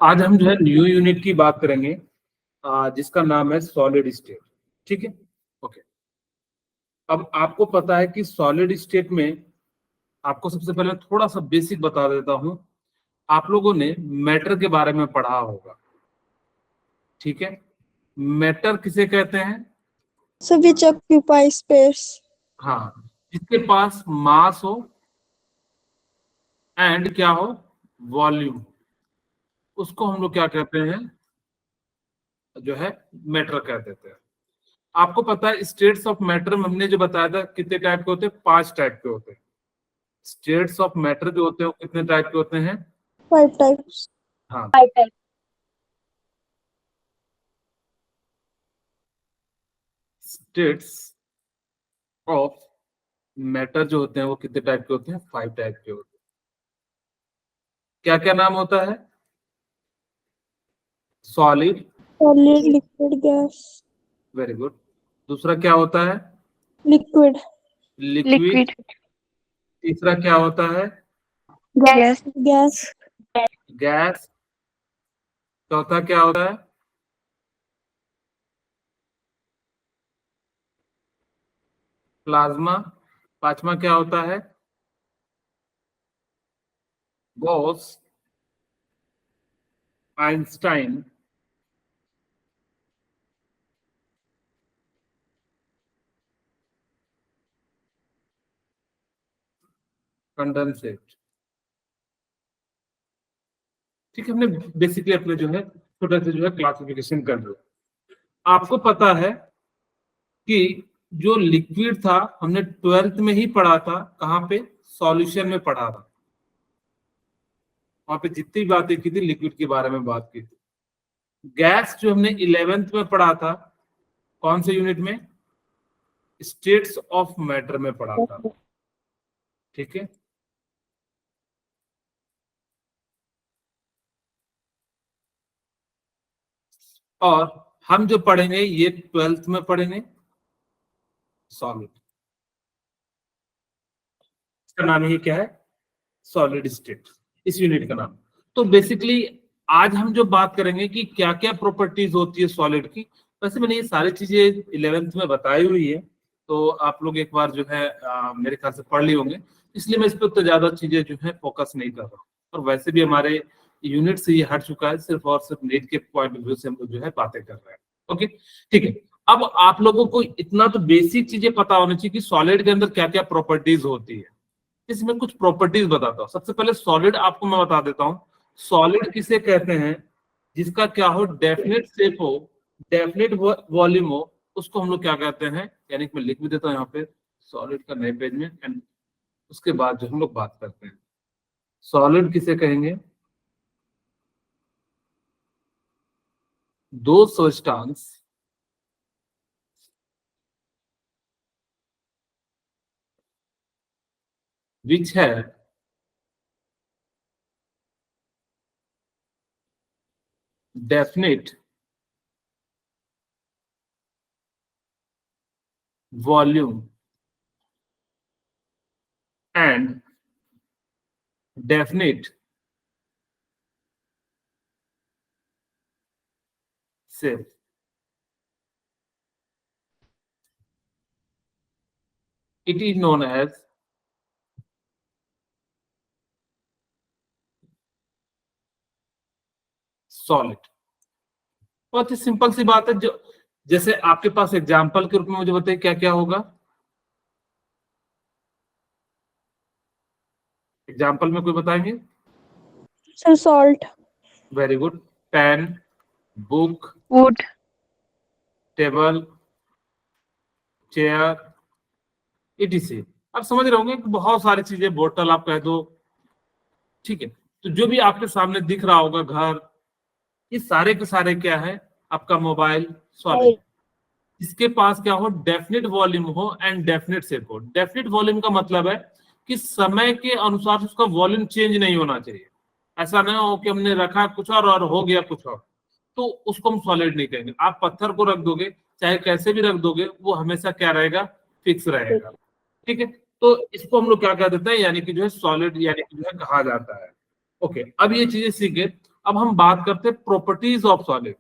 आज हम जो है न्यू यूनिट की बात करेंगे, जिसका नाम है सॉलिड स्टेट। ठीक है, ओके। अब आपको पता है कि सॉलिड स्टेट में, आपको सबसे पहले थोड़ा सा बेसिक बता देता हूं। आप लोगों ने मैटर के बारे में पढ़ा होगा, ठीक है। मैटर किसे कहते हैं? So which occupy space. हाँ, जिसके पास मास हो एंड क्या हो, वॉल्यूम, उसको हम लोग क्या कहते हैं, जो है मैटर कह देते हैं। आपको पता है स्टेट्स ऑफ मैटर में हमने जो बताया था कितने टाइप के होते हैं? 5 टाइप के होते हैं। स्टेट्स ऑफ मैटर जो होते हैं वो कितने टाइप के होते हैं? 5 types. हाँ, 5 टाइप। स्टेट्स ऑफ मैटर जो होते हैं वो कितने टाइप के होते हैं? 5 टाइप के होते हैं। क्या क्या नाम होता है? Solid, Solid, liquid, gas. Very good. दूसरा क्या होता है? Liquid. लिक्विड। तीसरा क्या होता है? गैस। Gas. गैस। चौथा क्या होता है? प्लाज्मा। पांचवा क्या होता है? Gauss, Einstein, condensate. ठीक है, हमने बेसिकली अपने जो है छोटे से जो है क्लासिफिकेशन कर लिया। आपको पता है कि जो लिक्विड था हमने 12th में ही पढ़ा था। कहाँ पे? सॉल्यूशन में पढ़ा था। वहां पे जितनी बातें की थी लिक्विड के बारे में बात की थी। गैस जो हमने 11th में पढ़ा था, कौन से यूनिट में? स्टेट्स ऑफ मैटर में पढ़ा था। ठीक है, और हम जो पढ़ेंगे ये 12th में पढ़ेंगे, सॉलिड। इसका नाम ही क्या है? सॉलिड स्टेट, इस यूनिट का नाम। तो बेसिकली आज हम जो बात करेंगे कि क्या क्या प्रॉपर्टीज होती है सॉलिड की। वैसे मैंने ये सारी चीजें 11th में बताई हुई है, तो आप लोग एक बार जो है मेरे ख्याल से पढ़ ली होंगे, इसलिए मैं इस पर उतना ज्यादा चीजें जो है फोकस नहीं कर रहा हूँ। और वैसे भी हमारे यूनिट से ये हट चुका है, सिर्फ और सिर्फ नीट के पॉइंट ऑफ व्यू से हम लोग जो है बातें कर रहे हैं। ओके, ठीक है। अब आप लोगों को इतना तो बेसिक चीजें पता होनी चाहिए कि सॉलिड के अंदर क्या क्या प्रॉपर्टीज होती है। इसमें कुछ प्रॉपर्टीज बताता हूँ। सबसे पहले सॉलिड आपको मैं बता देता हूँ। सॉलिड किसे कहते हैं? जिसका क्या हो, डेफिनेट शेप हो, डेफिनेट वॉल्यूम हो, उसको हम लोग क्या कहते हैं? यानी कि मैं लिख भी देता हूँ यहाँ पे सॉलिड का नए पेज में, एंड उसके बाद जो हम लोग बात करते हैं सॉलिड किसे कहेंगे? दो substance which have definite volume and definite shape. It is known as solid. बहुत ही सिंपल सी बात है। जो जैसे आपके पास एग्जांपल के रूप में मुझे बताइए क्या क्या होगा? एग्जांपल में कोई बताएंगे? So salt. Very good. Pen, book, wood. Table, chair, etc। आप समझ रहे होंगे कि बहुत सारी चीजें, बोतल आप कह दो। ठीक है, तो जो भी आपके सामने दिख रहा होगा, घर, ये सारे के सारे क्या है? आपका मोबाइल सॉलिड। इसके पास क्या हो, डेफिनेट वॉल्यूम हो एंड डेफिनेट शेप हो। डेफिनेट वॉल्यूम का मतलब है कि समय के अनुसार उसका वॉल्यूम चेंज नहीं होना चाहिए। ऐसा नहीं हो कि हमने रखा कुछ और हो गया कुछ और, तो उसको हम सॉलिड नहीं कहेंगे। आप पत्थर को रख दोगे, चाहे कैसे भी रख दोगे, वो हमेशा क्या रहेगा? फिक्स रहेगा। ठीक है, तो इसको हम लोग क्या कह देते हैं? यानी कि जो है सॉलिड, यानी कि जो है कहा जाता है। ओके, अब ये चीजें सीख गए। अब हम बात करते हैं प्रॉपर्टीज ऑफ सॉलिड।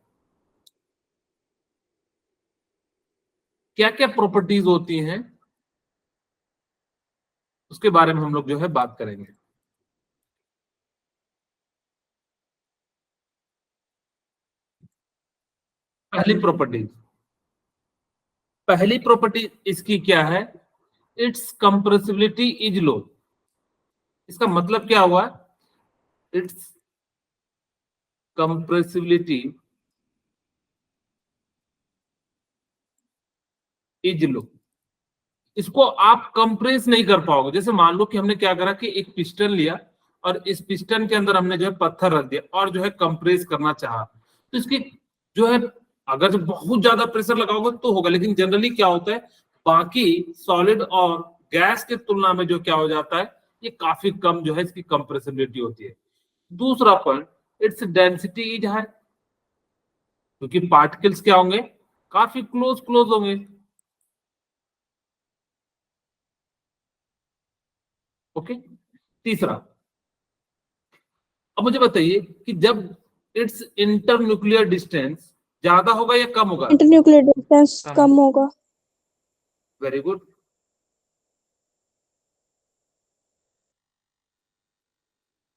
क्या क्या प्रॉपर्टीज होती हैं उसके बारे में हम लोग जो है बात करेंगे। पहली प्रॉपर्टी इसकी क्या है? It's compressibility is low. इसका मतलब क्या हुआ? It's compressibility is low. इसको आप कंप्रेस नहीं कर पाओगे। जैसे मान लो कि हमने क्या करा कि एक पिस्टन लिया और इस पिस्टन के अंदर हमने जो है पत्थर रख दिया और जो है कंप्रेस करना चाहा, तो इसकी जो है अगर जो बहुत ज्यादा प्रेशर लगाओगे तो होगा, लेकिन जनरली क्या होता है, बाकी सॉलिड और गैस के तुलना में जो क्या हो जाता है, ये काफी कम जो है इसकी कंप्रेसिबिलिटी होती है। दूसरा point, its density is high, क्योंकि पार्टिकल्स क्या होंगे, काफी क्लोज क्लोज होंगे। ओके, तीसरा, अब मुझे बताइए कि जब इट्स इंटरन्यूक्लियर डिस्टेंस ज्यादा होगा या कम होगा? इंटरन्यूक्लियर डिस्टेंस कम होगा। Very good.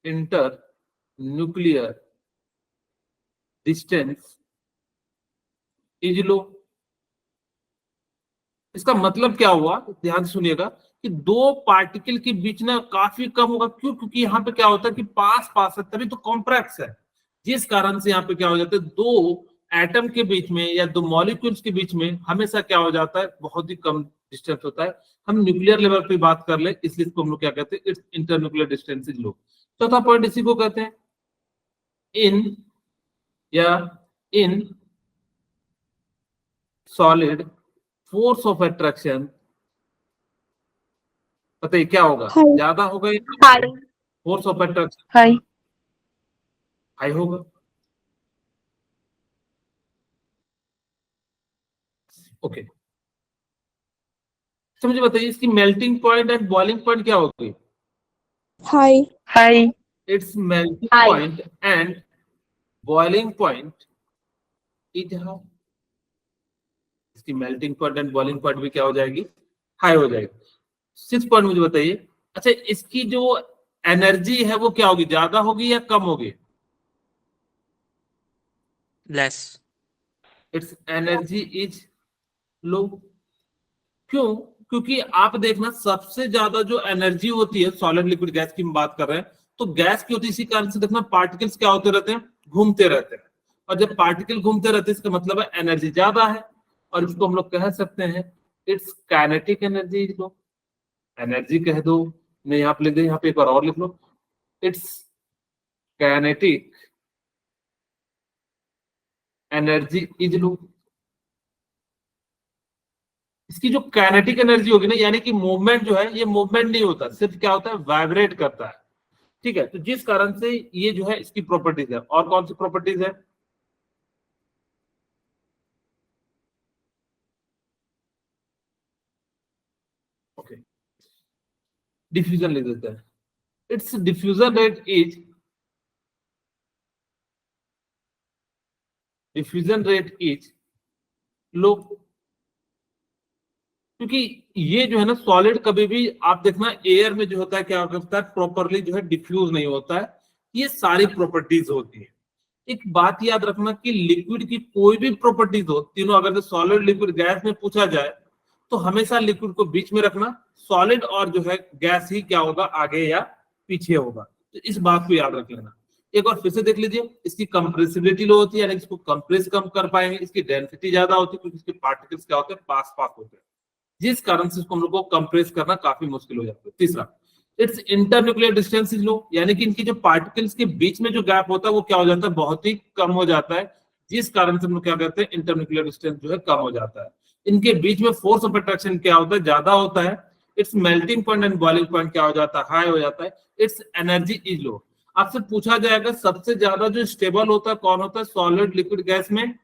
Inter nuclear distance is लो। इसका मतलब क्या हुआ, ध्यान से सुनिएगा, कि दो पार्टिकल के बीच ना काफी कम होगा। क्यों? क्योंकि यहाँ पे क्या होता है कि पास पास है, तभी तो कॉम्प्लेक्स है, जिस कारण से यहाँ पे क्या हो जाता है, दो एटम के बीच में या दो मॉलिक्यूल्स के बीच में हमेशा क्या हो जाता है, बहुत ही कम डिस्टेंस होता है। हम न्यूक्लियर लेवल पे बात कर ले, इसलिए इसको हम लोग क्या कहते हैं, it's internuclear distance is low. चौथा पॉइंट इसी को कहते हैं इन या in solid force of attraction. बताइए क्या होगा, हाई। ज्यादा होगा या high. Force of attraction high. High होगा? ओके, तो मुझे बताइए इसकी melting point and boiling point क्या होगी? High. High. It's melting High. Point and boiling point is high. इसकी melting point and boiling point भी क्या हो जाएगी, हाई हो जाएगी। 6 पॉइंट मुझे बताइए, अच्छा इसकी जो एनर्जी है वो क्या होगी, ज्यादा होगी या कम होगी? Less. इट्स एनर्जी इज लो। क्यों? क्योंकि आप देखना, सबसे ज्यादा जो एनर्जी होती है सॉलिड लिक्विड गैस की हम बात कर रहे हैं, तो गैस की होती है, इसी कारण से देखना पार्टिकल्स क्या होते रहते हैं, घूमते रहते हैं। और जब पार्टिकल घूमते रहते हैं इसका मतलब है एनर्जी ज्यादा है, और इसको हम लोग कह सकते हैं it's kinetic energy is low. Energy कह दो, नहीं यहाँ पे लिख दे, यहाँ पे एक बार और लिख लो, it's kinetic energy is low. इसकी जो काइनेटिक एनर्जी होगी ना, यानी कि मूवमेंट जो है, ये मूवमेंट नहीं होता, सिर्फ क्या होता है, वाइब्रेट करता है। ठीक है, तो जिस कारण से ये जो है इसकी प्रॉपर्टीज है। और कौन सी प्रॉपर्टीज है? ओके, डिफ्यूजन ले देते हैं। It's diffusion rate is low. क्योंकि ये जो है ना सॉलिड, कभी भी आप देखना एयर में जो होता है क्या करता है, प्रॉपरली जो है डिफ्यूज नहीं होता है। ये सारी प्रॉपर्टीज होती है। एक बात याद रखना कि लिक्विड की कोई भी प्रॉपर्टीज हो, तीनों अगर से सॉलिड लिक्विड गैस में पूछा जाए, तो हमेशा लिक्विड को बीच में रखना, सॉलिड और जो है गैस ही क्या होगा, आगे या पीछे होगा। तो इस बात को याद रख लेना। एक बार फिर से देख लीजिए, इसकी कंप्रेसिबिलिटी लो होती है, यानी इसको कंप्रेस कम कर पाएंगे। इसकी डेंसिटी ज्यादा होती है क्योंकि इसके पार्टिकल्स क्या होते हैं, पास पास होते हैं, जिस कारण से इसको हम लोग को कंप्रेस करना काफी मुश्किल हो जाता है। तीसरा, इट्स इंटरन्यूक्लियर डिस्टेंस इज लो, यानी कि इनकी जो पार्टिकल्स के बीच में जो गैप होता है वो क्या हो जाता है, बहुत ही कम हो जाता है, जिस कारण से हम लोग क्या कहते हैं, इंटरन्यूक्लियर डिस्टेंस जो है कम हो जाता है। इनके बीच में फोर्स ऑफ अट्रैक्शन क्या होता है, ज्यादा होता है। It's melting point and boiling point क्या हो जाता है, हाई हो जाता है। इट्स एनर्जी इज लो। आपसे पूछा जाएगा सबसे ज्यादा जो स्टेबल होता है कौन होता है सॉलिड लिक्विड गैस में?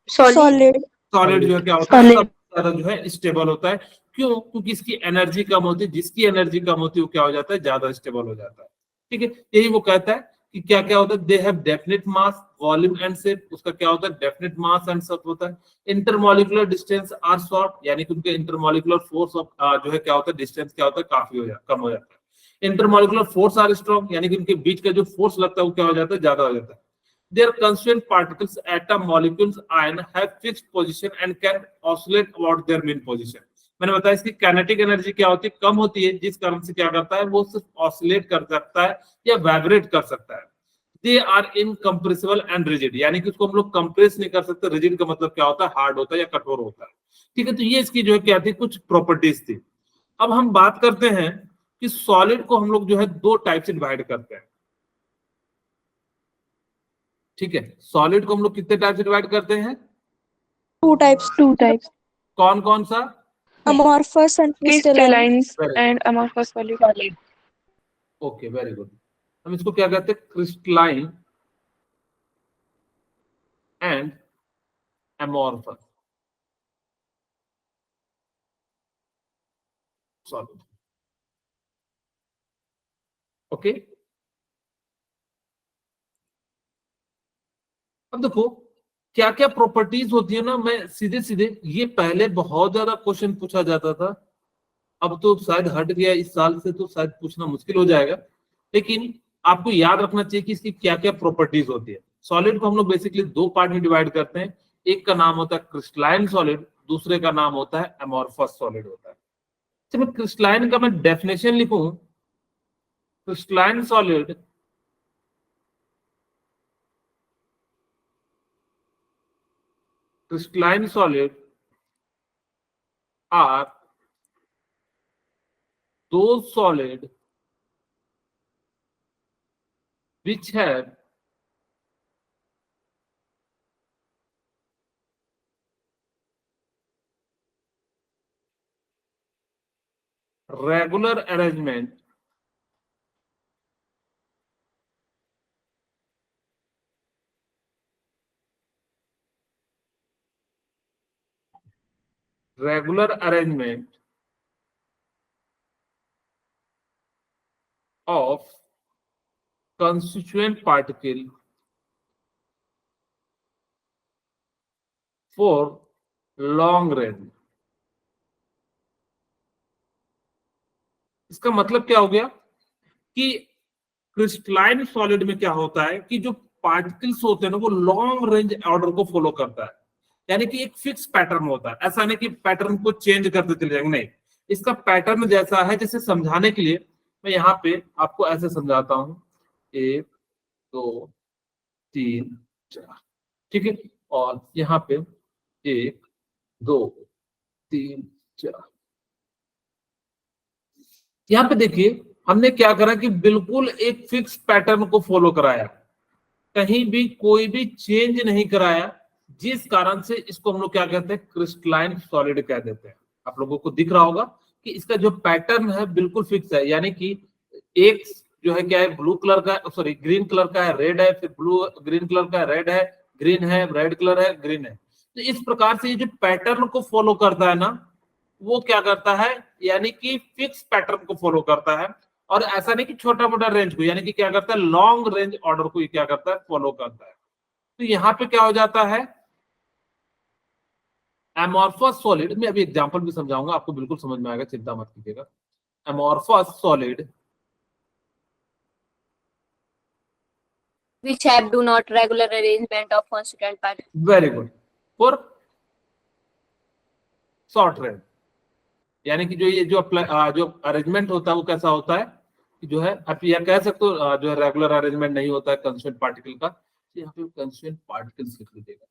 सॉलिड। सॉलिड जो है क्या होता है, सबसे ज्यादा जो है स्टेबल होता है। क्यों? क्योंकि इसकी एनर्जी कम होती है, जिसकी एनर्जी कम होती है वो क्या हो जाता है, ज्यादा स्टेबल हो जाता है। ठीक है, यही वो कहता है कि क्या क्या होता है, they have definite mass, volume and shape, उसका क्या होता है, डेफिनेट मास एंड शेप होता है। इंटरमॉलिक्यूलर डिस्टेंस आर शॉर्ट, यानी कि उनके इंटरमॉलिक्यूलर फोर्स ऑफ जो है क्या होता है, डिस्टेंस क्या होता है, काफी हो जाता, कम हो जाता है। इंटरमॉलिक्यूलर फोर्स आर स्ट्रॉन्ग, यानी कि उनके बीच का जो फोर्स लगता है वो क्या हो जाता है, ज्यादा हो जाता है। Their constituent particles, atom, molecules, ion have fixed position and can oscillate about their mean position. मैंने बताया इसकी काइनेटिक एनर्जी क्या होती है, कम होती है, जिस कारण से क्या करता है, वो सिर्फ ऑसिलेट कर सकता है या वाइब्रेट कर सकता है। They are incompressible and rigid, यानी कि उसको हम लोग कंप्रेस नहीं कर सकते। रिजिड का मतलब क्या होता है, हार्ड होता है या कठोर होता है। ठीक है, तो ये इसकी जो है क्या थी, कुछ प्रॉपर्टीज थी। अब हम बात करते हैं कि सॉलिड को हम लोग जो है दो टाइप से डिवाइड करते हैं। ठीक है, सॉलिड को हम लोग कितने टाइप से डिवाइड करते हैं, Two types. कौन कौन सा? Amorphous and crystalline. crystallines very and amorphous solid. Okay, very good. हम इसको क्या कहते हैं, crystalline and amorphous solid. Okay, अब देखो क्या क्या प्रॉपर्टीज होती है ना, मैं सीधे सीधे, ये पहले बहुत ज्यादा क्वेश्चन पूछा जाता था, अब तो शायद हट गया, इस साल से तो शायद पूछना मुश्किल हो जाएगा। लेकिन आपको याद रखना चाहिए कि इसकी क्या क्या प्रॉपर्टीज होती है। सॉलिड को हम लोग बेसिकली दो पार्ट में डिवाइड करते हैं, एक का नाम होता है क्रिस्टलाइन सॉलिड, दूसरे का नाम होता है एमोर्फस सॉलिड होता है। चलो क्रिस्टलाइन का मैं डेफिनेशन लिखूं, crystalline solid crystalline solid are those solid which have regular arrangement regular arrangement of constituent particle for long range। इसका मतलब क्या हो गया कि क्रिस्टलाइन सॉलिड में क्या होता है कि जो पार्टिकल्स होते हैं ना, वो लॉन्ग रेंज ऑर्डर को फॉलो करता है, यानी कि एक फिक्स पैटर्न होता है। ऐसा नहीं कि पैटर्न को चेंज करते चले जाएंगे, नहीं, इसका पैटर्न जैसा है। जैसे समझाने के लिए मैं यहाँ पे आपको ऐसे समझाता हूँ, 1 2 3 4, ठीक है, और यहाँ पे 1 2 3 4। यहाँ पे देखिए हमने क्या करा कि बिल्कुल एक फिक्स पैटर्न को फॉलो कराया, कहीं भी कोई भी चेंज नहीं कराया, जिस कारण से इसको हम लोग क्या कहते हैं, क्रिस्टलाइन सॉलिड कह देते हैं। आप लोगों को दिख रहा होगा कि इसका जो पैटर्न है बिल्कुल फिक्स है, यानी कि एक जो है क्या है, ब्लू कलर का, सॉरी ग्रीन कलर का है, रेड है, फिर ब्लू ग्रीन कलर का रेड है, ग्रीन है, रेड कलर है, ग्रीन है। तो इस प्रकार से ये जो पैटर्न को फॉलो करता है ना, वो क्या करता है, यानी कि फिक्स पैटर्न को फॉलो करता है। और ऐसा नहीं कि छोटा मोटा रेंज को, यानी कि क्या करता है, लॉन्ग रेंज ऑर्डर को ये क्या करता है, फॉलो करता है। तो यहाँ पे क्या हो जाता है, एमोर्फस सॉलिड में अभी एग्जांपल भी समझाऊंगा, आपको बिल्कुल समझ में आएगा, चिंता मत कीजिएगा। Amorphous solid which have do not regular arrangement of constituent particles. Very good, for short range, यानी कि जो ये जो जो अरेंजमेंट होता है वो कैसा होता है कि जो है, आप यह कह सकते हो जो है रेगुलर अरेंजमेंट नहीं होता है कंस्टिट्यूएंट पार्टिकल का। तो यहाँ पे कंस्टिट्यूएंट पार्टिकल्स लिख लीजिएगा,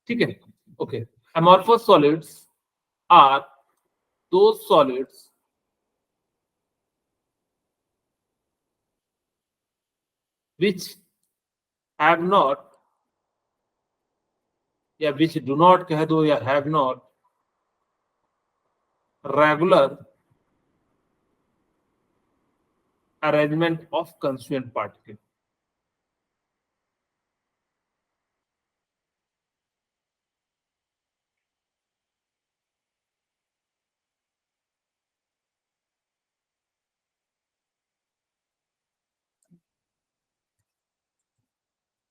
ठीक है, okay. Amorphous solids are those solids which have not, या which do not कह दो, या have not regular arrangement of constituent particle।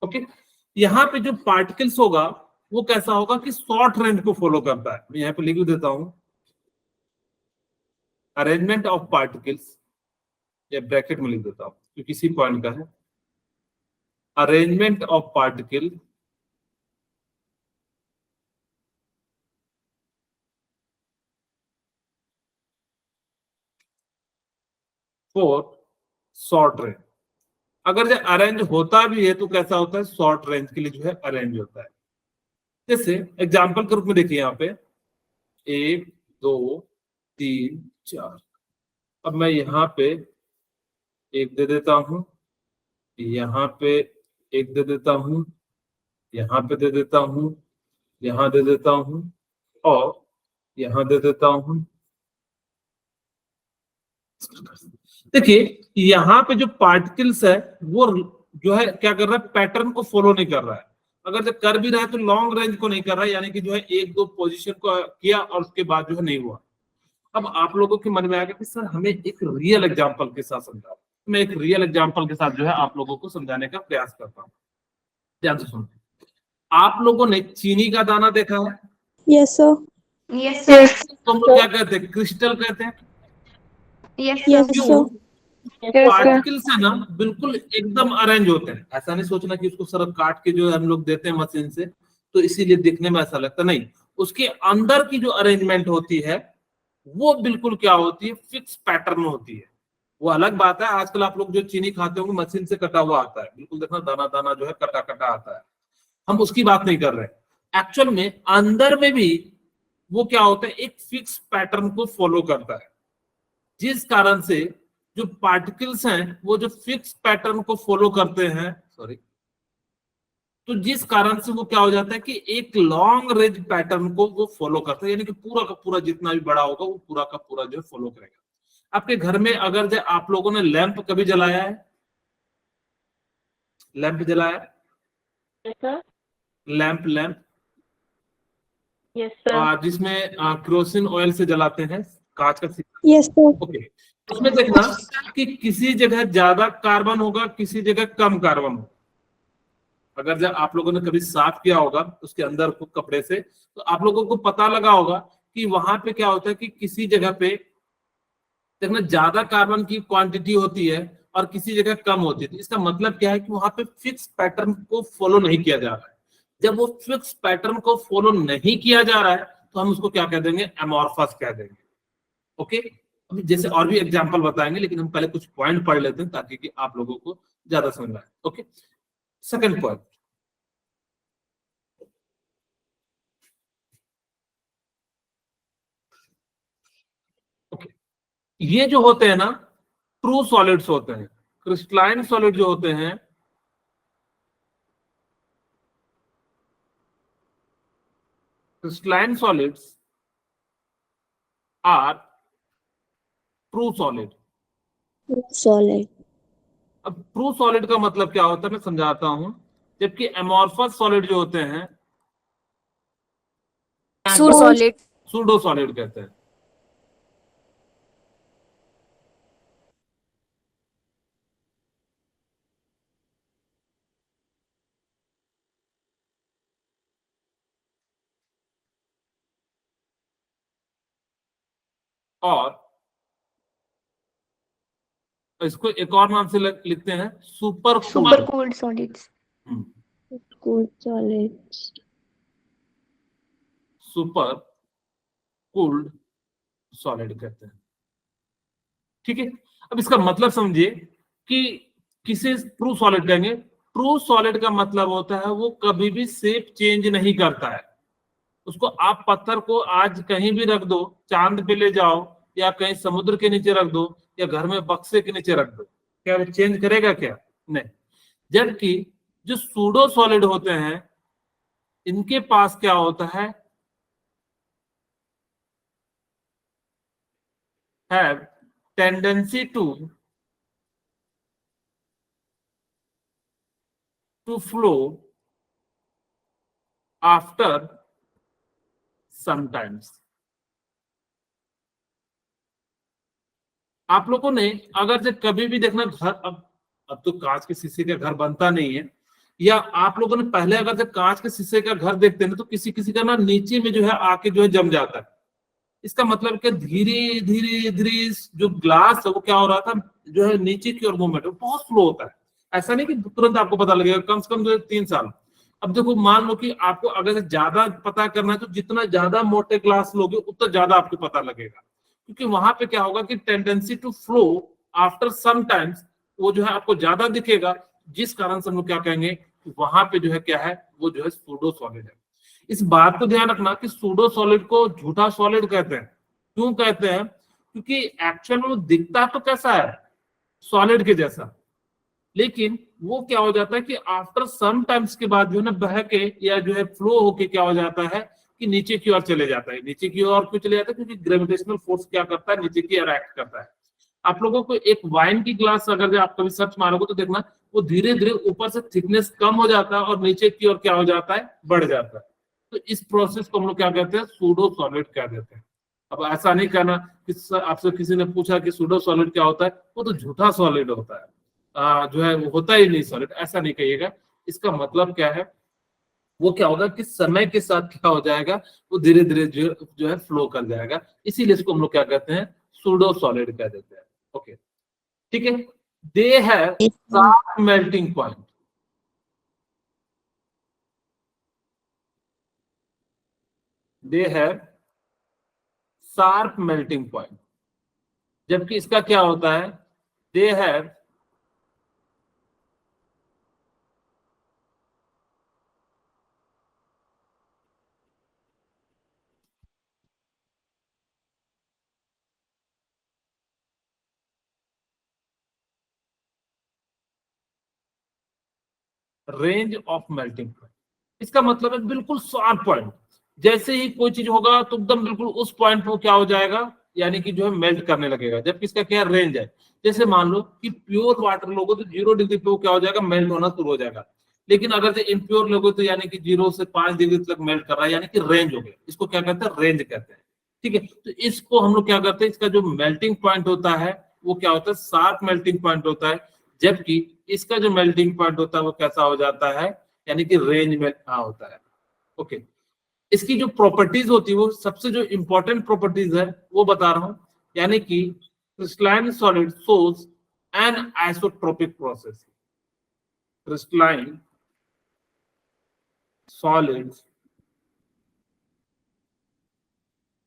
Okay, यहाँ पे जो पार्टिकल्स होगा वो कैसा होगा कि शॉर्ट रेंज को फॉलो करता है। मैं यहाँ पे लिख देता हूं, अरेंजमेंट ऑफ पार्टिकल्स, या ब्रैकेट में लिख देता हूं क्योंकि किसी पॉइंट का है, arrangement of particle for short range. अगर जो अरेंज होता भी है तो कैसा होता है, शॉर्ट रेंज के लिए जो है अरेंज होता है। जैसे एग्जांपल के रूप में देखिए यहाँ पे 1 2 3 4, अब मैं यहाँ पे एक दे देता हूं, यहाँ पे एक दे देता हूं, यहाँ पे दे देता हूं, यहाँ दे देता हूं, और यहाँ दे देता हूं। देखिए यहाँ पे जो पार्टिकल्स है वो जो है क्या कर रहा है, पैटर्न को फॉलो नहीं कर रहा है। अगर जो कर भी रहा है तो लॉन्ग रेंज को नहीं कर रहा है, यानी कि जो है 1-2 पोजीशन को किया और उसके बाद जो है नहीं हुआ। अब आप लोगों के मन में आ गया कि सर हमें एक रियल एग्जांपल के साथ समझाओ। मैं एक रियल एग्जांपल के साथ जो है आप लोगों को समझाने का प्रयास करता हूँ। ध्यान से सुनो, आप लोगों ने चीनी का दाना देखा है? Yes, sir. Yes, sir. तो हम लोग क्या कहते हैं, क्रिस्टल कहते हैं। Yes, Yes, sir. क्यों? sir. Yes, sir. पार्टिकल्स है ना बिल्कुल एकदम अरेंज होते हैं। ऐसा नहीं सोचना कि उसको सिर्फ काट के जो हम लोग देते हैं मशीन से तो इसीलिए दिखने में ऐसा लगता, नहीं। उसके अंदर की जो अरेंजमेंट होती है वो बिल्कुल क्या होती है, फिक्स पैटर्न होती है। वो अलग बात है, आजकल आप लोग जो चीनी खाते होंगे मशीन से कटा हुआ आता है, बिल्कुल देखना दाना दाना जो है कटा कटा आता है, हम उसकी बात नहीं कर रहे। एक्चुअल में अंदर में भी वो क्या होता है, एक फिक्स पैटर्न को फॉलो करता है, जिस कारण से जो पार्टिकल्स हैं वो जो फिक्स पैटर्न को फॉलो करते हैं, सॉरी, तो जिस कारण से वो क्या हो जाता है कि एक लॉन्ग रेंज पैटर्न को वो फॉलो करता है, यानी कि पूरा का पूरा जितना भी बड़ा होगा वो पूरा का पूरा जो है फॉलो करेगा। आपके घर में अगर जो आप लोगों ने लैंप कभी जलाया है, लैंप जलाया है? Yes, sir. Lamp lamp Yes, sir. जिसमें केरोसिन ऑयल से जलाते हैं, कांच का Yes, sir. ओके, उसमें देखना कि किसी जगह ज्यादा कार्बन होगा, किसी जगह कम कार्बन होगा। अगर जब आप लोगों ने कभी साफ किया होगा उसके अंदर को कपड़े से, तो आप लोगों को पता लगा होगा कि वहां पे क्या होता है कि किसी जगह पे देखना ज्यादा कार्बन की क्वांटिटी होती है और किसी जगह कम होती है। इसका मतलब क्या है कि वहां पे फिक्स पैटर्न को फॉलो नहीं किया जा रहा है। जब वो फिक्स पैटर्न को फॉलो नहीं किया जा रहा है तो हम उसको क्या कह देंगे, एमॉर्फस कह देंगे। ओके, अभी जैसे और भी एग्जांपल बताएंगे, लेकिन हम पहले कुछ पॉइंट पढ़ लेते हैं ताकि कि आप लोगों को ज्यादा समझ आए। ओके, सेकंड पॉइंट, ओके, ये जो होते हैं ना ट्रू सॉलिड्स होते हैं। क्रिस्टलाइन सॉलिड जो होते हैं, crystalline solids are true solid. Solid. अब ट्रू सॉलिड का मतलब क्या होता है मैं समझाता हूं। जबकि एमॉर्फस सॉलिड जो होते हैं Pseudo solid. सूडो सॉलिड कहते हैं। और इसको एक और नाम से लिखते हैं super Super cooled solids. Good solids. Super cooled solid कहते हैं। ठीक है, अब इसका मतलब समझिए कि किसे ट्रू सॉलिड कहेंगे। ट्रू सॉलिड का मतलब होता है वो कभी भी शेप चेंज नहीं करता है। उसको आप पत्थर को आज कहीं भी रख दो, चांद पे ले जाओ या कहीं समुद्र के नीचे रख दो या घर में बक्से के नीचे रख दो, क्या वो चेंज करेगा क्या? नहीं। जबकि जो सूडो सॉलिड होते हैं इनके पास क्या होता है, have tendency to flow after sometimes। आप लोगों ने अगर जब कभी भी देखना घर, अब तो कांच के शीशे का घर बनता नहीं है, या आप लोगों ने पहले अगर जब कांच के शीशे का घर देखते हैं ना, तो किसी किसी का ना नीचे में जो है आके जो है जम जाता है। इसका मतलब कि धीरे धीरे धीरे जो ग्लास है वो क्या हो रहा था, जो है नीचे की ओर मूवमेंट बहुत स्लो होता है। ऐसा नहीं कि तुरंत आपको पता लगेगा, कम से कम जो है 3 साल। अब देखो मान लो कि आपको अगर ज्यादा पता करना है तो जितना ज्यादा मोटे ग्लास लोगे उतना ज्यादा आपको पता लगेगा, क्योंकि वहां पे क्या होगा कि tendency to flow after some times वो जो है आपको ज्यादा दिखेगा, जिस कारण से हम लोग क्या कहेंगे वहां पे जो है क्या है वो जो है सूडो सॉलिड है। इस बात को ध्यान रखना कि सूडो सॉलिड को झूठा सॉलिड कहते हैं। क्यों कहते हैं? क्योंकि एक्चुअल में वो दिखता तो कैसा है, सॉलिड के जैसा, लेकिन वो क्या हो जाता है कि आफ्टर सम टाइम्स के बाद जो है ना बह के या जो है फ्लो होके क्या हो जाता है कि नीचे की ओर चले जाता है। नीचे की ओर क्यों चले जाता है? क्योंकि ग्रेविटेशनल फोर्स क्या करता है, नीचे की ओर एक्ट करता है। आप लोगों को एक वाइन की ग्लास अगर आप कभी सर्च मारोगे तो देखना वो धीरे धीरे ऊपर से थिकनेस कम हो जाता है और नीचे की ओर क्या हो जाता है, बढ़ जाता है। तो इस प्रोसेस को हम लोग क्या कहते हैं, सूडो सॉलिड कह देते हैं। अब ऐसा नहीं कहना कि आपसे किसी ने पूछा कि सूडो सॉलिड क्या होता है, वो तो झूठा सॉलिड होता है, जो है वो होता ही नहीं सॉलिड, ऐसा नहीं कहिएगा। इसका मतलब क्या है, वो क्या होगा कि समय के साथ क्या हो जाएगा, वो धीरे धीरे जो है फ्लो कर जाएगा। इसीलिए इसको हम लोग क्या कहते हैं, सूडो सॉलिड कह देते हैं। ओके, ठीक है। They have sharp melting point. They have sharp melting point, जबकि इसका क्या होता है, they have range of melting point. इसका मतलब है बिल्कुल शार्प पॉइंट, जैसे ही कोई चीज होगा तो एकदम बिल्कुल उस पॉइंट पे क्या हो जाएगा, यानी कि जो है मेल्ट करने लगेगा। जबकि इसका क्या रेंज है, जैसे मान लो कि प्योर वाटर लोगो तो 0 डिग्री पे वो क्या हो जाएगा, मेल्ट होना शुरू हो जाएगा। लेकिन अगर जो इम्प्योर लोगो तो यानी कि 0 से 5 डिग्री तक मेल्ट कर रहा है, यानी कि रेंज हो गया। इसको क्या कहते हैं, रेंज कहते हैं। ठीक है, तो इसको हम लोग क्या करते हैं, इसका जो मेल्टिंग पॉइंट होता है वो क्या होता है, शार्प मेल्टिंग पॉइंट होता है। जबकि इसका जो मेल्टिंग पॉइंट होता है वो कैसा हो जाता है, यानी कि रेंज में होता है। ओके, इसकी जो प्रॉपर्टीज होती है वो सबसे जो इंपॉर्टेंट प्रॉपर्टीज है वो बता रहा हूं, यानी कि crystalline solid shows N isotropic process. Crystalline solids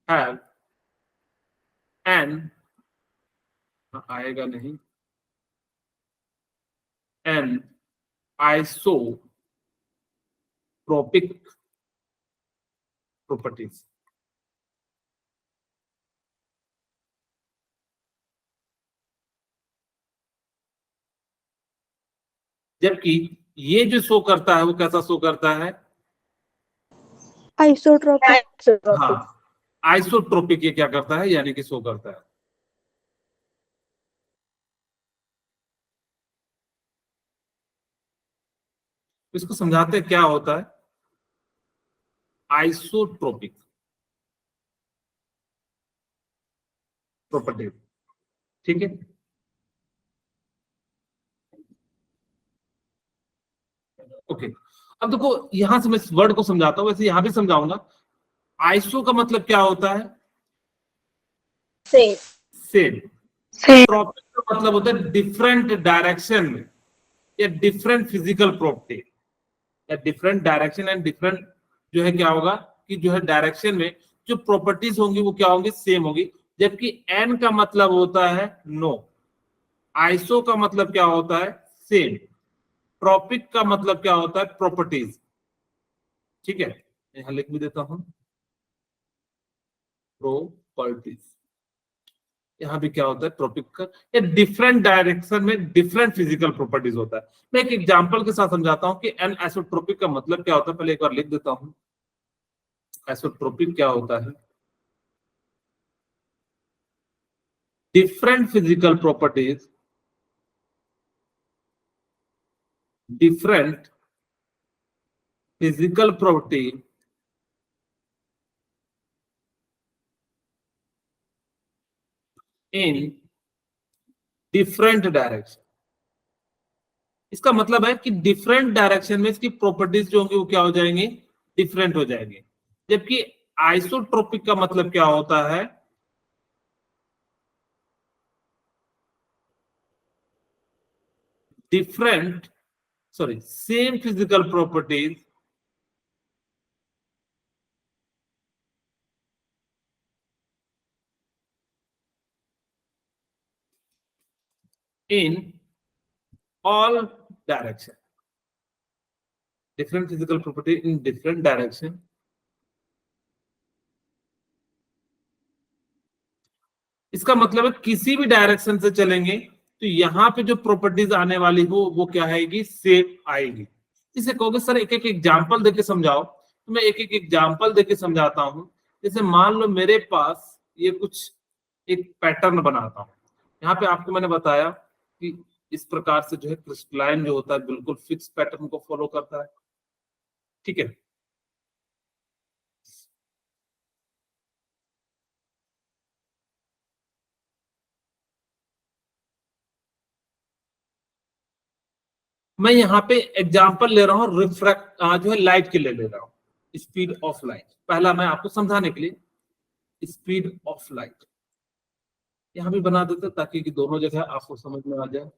have an, आएगा नहीं, एन आइसोट्रोपिक प्रॉपर्टीज। जबकि ये जो शो करता है वो कैसा शो करता है, Isotropic. हाँ आइसोट्रोपिक। ये क्या करता है, यानी कि शो करता है। इसको समझाते हैं क्या होता है आइसोट्रोपिक प्रॉपर्टी। ठीक है, ओके। अब देखो यहां से मैं इस वर्ड को समझाता हूं, वैसे यहां भी समझाऊंगा। आइसो का मतलब क्या होता है, Same. सेम। Same. ट्रॉपिक का मतलब होता है डिफरेंट डायरेक्शन में या डिफरेंट फिजिकल प्रॉपर्टी, या डिफरेंट डायरेक्शन एंड डिफरेंट जो है क्या होगा कि जो है डायरेक्शन में जो प्रॉपर्टीज होंगी वो क्या होंगी, सेम होगी। जबकि एन का मतलब होता है नो। आइसो का मतलब क्या होता है, सेम। ट्रॉपिक का मतलब क्या होता है, प्रॉपर्टीज। ठीक है, यहां लिख भी देता हूं, प्रॉपर्टीज। यहाँ भी क्या होता है, ट्रॉपिक का या डिफरेंट डायरेक्शन में डिफरेंट फिजिकल प्रॉपर्टीज होता है। मैं एक एग्जांपल के साथ समझाता हूं कि एन आइसोट्रोपिक का मतलब क्या होता है। पहले एक बार लिख देता हूं, आइसोट्रोपिक क्या होता है, different physical properties, different physical property in different direction। इसका मतलब है कि डिफरेंट डायरेक्शन में इसकी प्रॉपर्टीज जो होंगी वो क्या हो जाएंगी, डिफरेंट हो जाएंगी। जबकि आइसोट्रोपिक का मतलब क्या होता है, different sorry same physical properties in all direction, different physical property in different direction। इसका मतलब है किसी भी डायरेक्शन से चलेंगे तो यहाँ पे जो प्रॉपर्टीज आने वाली हो वो क्या आएगी, सेम आएगी। इसे कहोगे सर एक एक एग्जांपल देके समझाओ, तो मैं एक एक एग्जांपल देके समझाता हूं। जैसे मान लो मेरे पास ये कुछ एक पैटर्न बनाता हूं, यहाँ पे आपको मैंने बताया कि इस प्रकार से जो है क्रिस्टलाइन जो होता है बिल्कुल फिक्स पैटर्न को फॉलो करता है, ठीक है। मैं यहाँ पे एग्जांपल ले रहा हूँ रिफ्रैक्ट जो है लाइट के लिए ले रहा हूँ, स्पीड ऑफ लाइट। पहला मैं आपको समझाने के लिए स्पीड ऑफ लाइट यहाँ भी बना देते ताकि कि दोनों जगह आपको समझ में आ जाए।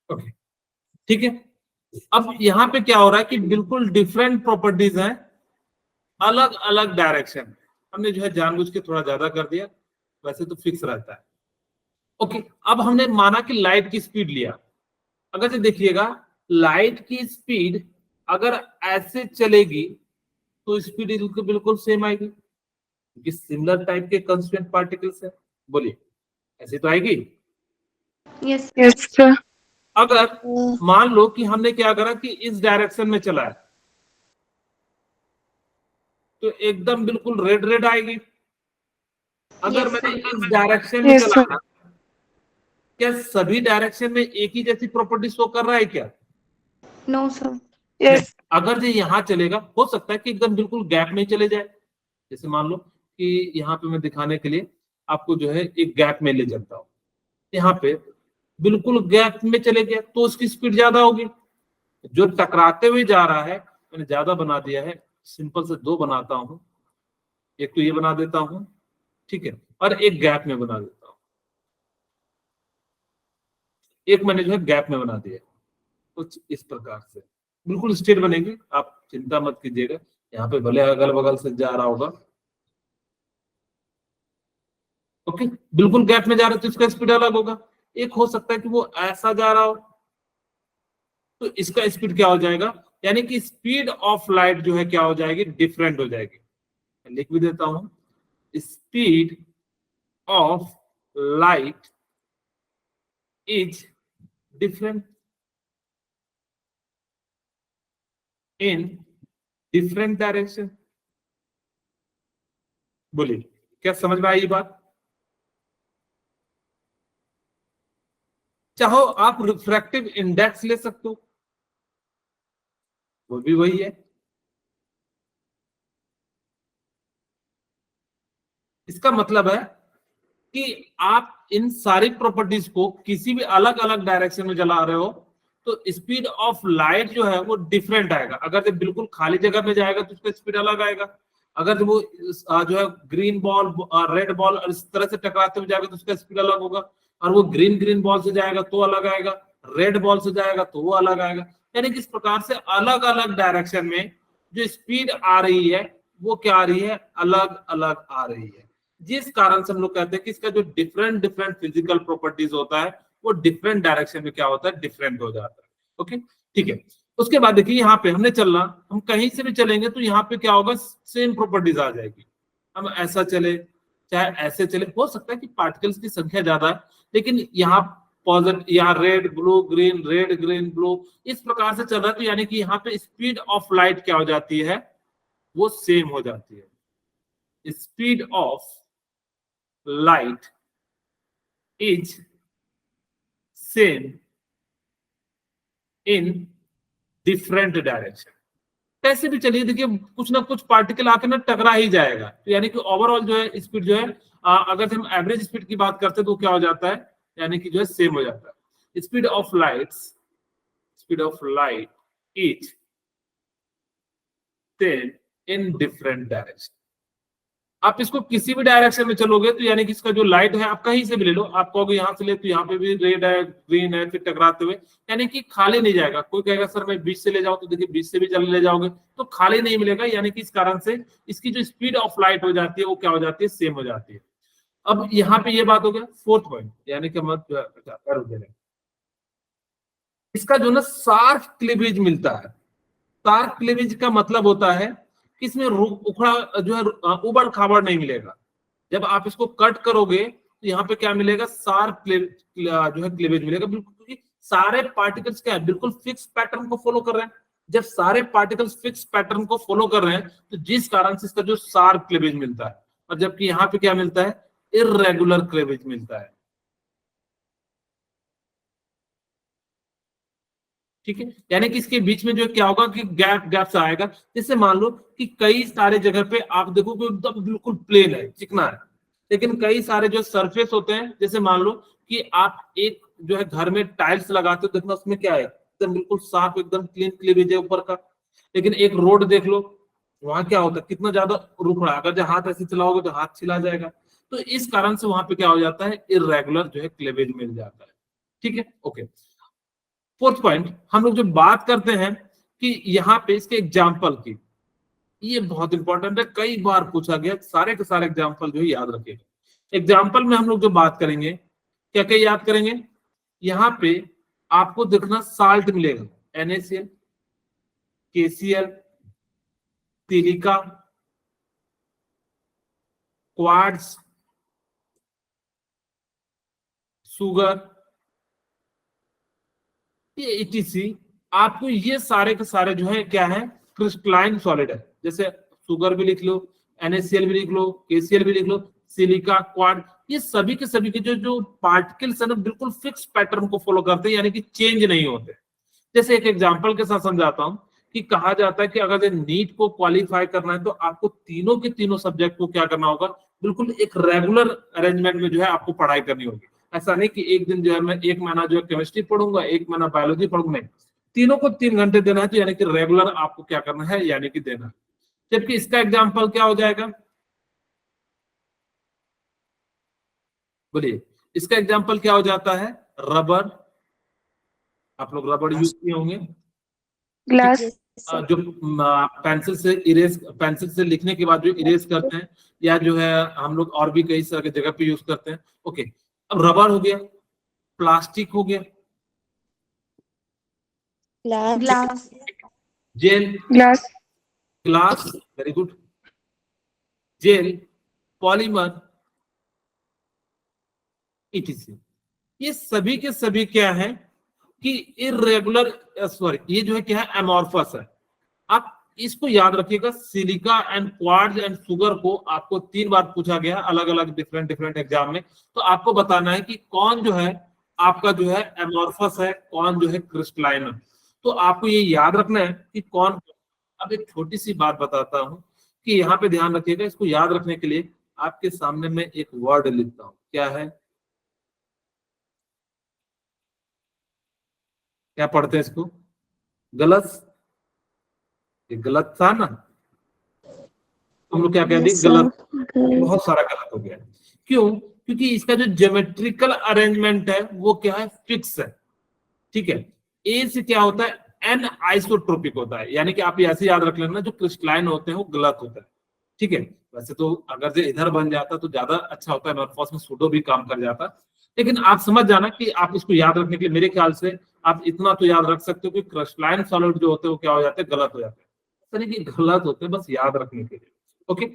ओके ठीक है। अब यहाँ पे क्या हो रहा है कि बिल्कुल डिफरेंट प्रॉपर्टीज हैं, अलग अलग डायरेक्शन। हमने जो है जानबूझ के थोड़ा ज्यादा कर दिया, वैसे तो फिक्स रहता है। ओके अब हमने माना कि लाइट की स्पीड लिया। अगर से देखिएगा लाइट की स्पीड अगर ऐसे चलेगी तो स्पीड बिल्कुल सेम आएगी, क्योंकि सिमिलर टाइप के कांस्टेंट पार्टिकल्स है। बोलिए ऐसे तो आएगी। Yes, sir. अगर मान लो कि हमने क्या करा कि इस डायरेक्शन में चला है तो एकदम बिल्कुल रेड रेड आएगी। अगर Yes, मैंने sir. इस डायरेक्शन में Yes, चला sir. क्या सभी डायरेक्शन में एक ही जैसी प्रॉपर्टी शो कर रहा है क्या? No, sir. Yes. अगर ये यहाँ चलेगा हो सकता है कि एकदम बिल्कुल गैप में चले जाए। जैसे मान लो कि यहाँ पे मैं दिखाने के लिए आपको जो है एक गैप में ले चलता हूँ, यहाँ पे बिल्कुल गैप में चले गया तो उसकी स्पीड ज्यादा होगी। जो टकराते हुए जा रहा है मैंने ज्यादा बना दिया है, सिंपल से दो बनाता हूँ, एक तो ये बना देता हूँ, ठीक है, और एक गैप में बना देता हूँ। एक मैंने जो है गैप में बना दिया, कुछ इस प्रकार से बिल्कुल स्ट्रेट बनेगी, आप चिंता मत कीजिएगा। यहाँ पे भले अगल बगल से जा रहा होगा, ओके बिल्कुल गैप में जा रहा है तो इसका स्पीड अलग होगा। एक हो सकता है कि वो ऐसा जा रहा हो तो इसका स्पीड क्या हो जाएगा, यानी कि स्पीड ऑफ लाइट जो है क्या हो जाएगी, डिफरेंट हो जाएगी। लिख भी देता हूं, speed of light is different in different direction. बोलिए क्या समझ में आई ये बात? चाहो आप रिफ्रैक्टिव इंडेक्स ले सकते हो, वो भी वही है। इसका मतलब है कि आप इन सारी प्रॉपर्टीज को किसी भी अलग अलग डायरेक्शन में चला रहे हो तो स्पीड ऑफ लाइट जो है वो डिफरेंट आएगा। अगर जब बिल्कुल खाली जगह में जाएगा तो उसका स्पीड अलग आएगा। अगर जब वो जो है ग्रीन बॉल रेड बॉल और इस तरह से टकराते हुए जाएगा तो उसका स्पीड अलग होगा, और वो ग्रीन ग्रीन बॉल से जाएगा तो अलग आएगा, रेड बॉल से जाएगा तो वो अलग आएगा। यानी कि इस प्रकार से अलग अलग डायरेक्शन में जो स्पीड आ रही है वो क्या आ रही है, अलग अलग आ रही है। जिस कारण से हम लोग कहते हैं कि इसका जो डिफरेंट डिफरेंट फिजिकल प्रॉपर्टीज होता है वो डिफरेंट डायरेक्शन में क्या होता है, डिफरेंट हो जाता है। ओके ठीक है। उसके बाद देखिए यहाँ पे हमने चलना, हम कहीं से भी चलेंगे तो यहाँ पे क्या होगा, सेम प्रॉपर्टीज आ जाएगी। हम ऐसा चले चाहे ऐसे चले, हो सकता है कि पार्टिकल्स की संख्या ज्यादा है लेकिन यहाँ पॉजिटिव, यहाँ red blue green red green blue इस प्रकार से चल रहा है, तो यानी कि यहाँ पे स्पीड ऑफ लाइट क्या हो जाती है, वो सेम हो जाती है। Speed of light is same in different direction. कैसे भी चलिए, देखिए कुछ ना कुछ पार्टिकल आके ना टकरा ही जाएगा, तो यानी कि ओवरऑल जो है स्पीड जो है अगर हम एवरेज स्पीड की बात करते हैं तो क्या हो जाता है, यानी कि जो है सेम हो जाता है। Speed of light is same in different direction. आप इसको किसी भी डायरेक्शन में चलोगे तो यानी कि इसका जो लाइट है आप कहीं से भी ले लो, आप कहोगे यहाँ से ले तो यहाँ पे भी रेड है ग्रीन है, फिर टकराते हुए, यानी कि खाली नहीं जाएगा। कोई कहेगा सर मैं बीच से ले जाऊं, तो देखिए बीच से भी चल ले जाओगे तो खाली नहीं मिलेगा, यानी कि इस कारण से इसकी जो स्पीड ऑफ लाइट हो जाती है वो क्या हो जाती है, सेम हो जाती है। अब यहाँ पे ये बात हो गया फोर्थ पॉइंट, यानी कि इसका जो ना शार्प क्लीवेज मिलता है। शार्प क्लीवेज का मतलब होता है कि इसमें उखड़ा जो है उबड़ खाबड़ नहीं मिलेगा। जब आप इसको कट करोगे तो यहाँ पे क्या मिलेगा, शार्प जो है क्लीवेज मिलेगा, बिल्कुल, क्योंकि सारे पार्टिकल्स क्या है, बिल्कुल फिक्स पैटर्न को फॉलो कर रहे हैं। जब सारे पार्टिकल्स फिक्स पैटर्न को फॉलो कर रहे हैं तो जिस कारण से इसका जो शार्प क्लीवेज मिलता है, और जबकि यहाँ पे क्या मिलता है, इर्रेगुलर क्लीवेज मिलता है। ठीक है, यानी कि इसके बीच में जो क्या होगा कि गैप आएगा। जैसे मान लो कि कई सारे जगह पे आप देखो कि एकदम बिल्कुल प्लेन है, चिकना है, लेकिन कई सारे जो सरफेस होते हैं, जैसे मान लो कि आप एक जो है घर में टाइल्स लगाते हो, देखना उसमें क्या है, एकदम बिल्कुल साफ, एकदम क्लीन क्लीवेज है ऊपर का। लेकिन एक रोड देख लो, वहां क्या होता है, कितना ज्यादा रुक रहा है, अगर जो हाथ ऐसे चलाओगे तो हाथ छिला जाएगा। तो इस कारण से वहां पे क्या हो जाता है, इर्रेगुलर जो है क्लीवेज मिल जाता है। ठीक है, ओके। फोर्थ पॉइंट, हम लोग जो बात करते हैं कि यहाँ पे इसके एग्जाम्पल की, ये बहुत इंपॉर्टेंट है, कई बार पूछा गया, सारे के सारे एग्जाम्पल जो है याद रखिएगा। एग्जाम्पल में हम लोग जो बात करेंगे, क्या क्या याद करेंगे, यहाँ पे आपको देखना साल्ट मिलेगा, NaCl, KCl, silica, quartz, sugar, ये ETC। आपको ये सारे के सारे जो है क्या है, क्रिस्टलाइन सॉलिड है। जैसे सुगर भी लिख लो, NaCl भी लिख लो, KCl भी लिख लो, सिलिका, क्वार्ट्ज, ये सभी के सभी के जो पार्टिकल्स है ना, बिल्कुल फिक्स पैटर्न को फॉलो करते हैं, यानी कि चेंज नहीं होते। जैसे एक एग्जांपल के साथ समझाता हूं कि कहा जाता है कि अगर नीट को क्वालिफाई करना है तो आपको तीनों के तीनों सब्जेक्ट को क्या करना होगा, बिल्कुल एक रेगुलर अरेंजमेंट में जो है आपको पढ़ाई करनी होगी। ऐसा नहीं कि एक दिन जो है मैं एक महीना जो है केमिस्ट्री पढ़ूंगा, एक महीना बायोलॉजी पढ़ूंगा, नहीं, तीनों को 3 घंटे देना है, तो यानी कि रेगुलर आपको क्या करना है, यानी कि देना है। जबकि इसका एग्जाम्पल क्या हो जाएगा, बोलिए, इसका एग्जाम्पल क्या हो जाता है, रबर। आप लोग रबर यूज किए होंगे, ग्लास, जो पेंसिल से लिखने के बाद जो इरेज करते हैं, या जो है हम लोग और भी कई सारे जगह पे यूज करते हैं। ओके, अब रबर हो गया, प्लास्टिक हो गया, glass, gel, glass, glass, very good, gel, polymer, ETC। ये सभी के सभी क्या है कि इरेगुलर, सॉरी, ये जो है क्या है, एमॉर्फस है। आप इसको याद रखिएगा, silica and quartz and sugar को आपको 3 बार पूछा गया अलग अलग डिफरेंट एग्जाम में, तो आपको बताना है कि कौन जो है आपका जो है एमॉर्फस है, कौन जो है क्रिस्टलाइन है। तो आपको ये याद रखना है कि कौन। अब एक छोटी सी बात बताता हूं कि यहाँ पे ध्यान रखिएगा, इसको याद रखने के लिए आपके सामने में एक वर्ड लिखता हूं, क्या है, क्या पढ़ते हैं इसको, गलत, ये गलत था ना, हम लोग क्या कह दिए, गलत, बहुत सारा गलत हो गया। क्यों, क्योंकि इसका जो ज्योमेट्रिकल अरेंजमेंट है वो क्या है, फिक्स है। ठीक है, ए से क्या होता है, एन आइसोट्रोपिक होता है, यानी कि आप ऐसे याद रख लेना, जो क्रिस्टलाइन होते हैं वो गलत होता है। ठीक है, वैसे तो अगर जो इधर बन जाता तो ज्यादा अच्छा होता है, एमॉर्फस में सूडो भी काम कर जाता, लेकिन आप समझ जाना कि आप इसको याद रखने के लिए मेरे ख्याल से आप इतना तो याद रख सकते हो कि क्रिस्टलाइन सॉलिड जो होते हैं वो क्या हो जाते हैं, गलत हो जाते हैं। कि गलत होते हैं, बस याद रखने के लिए। ओके,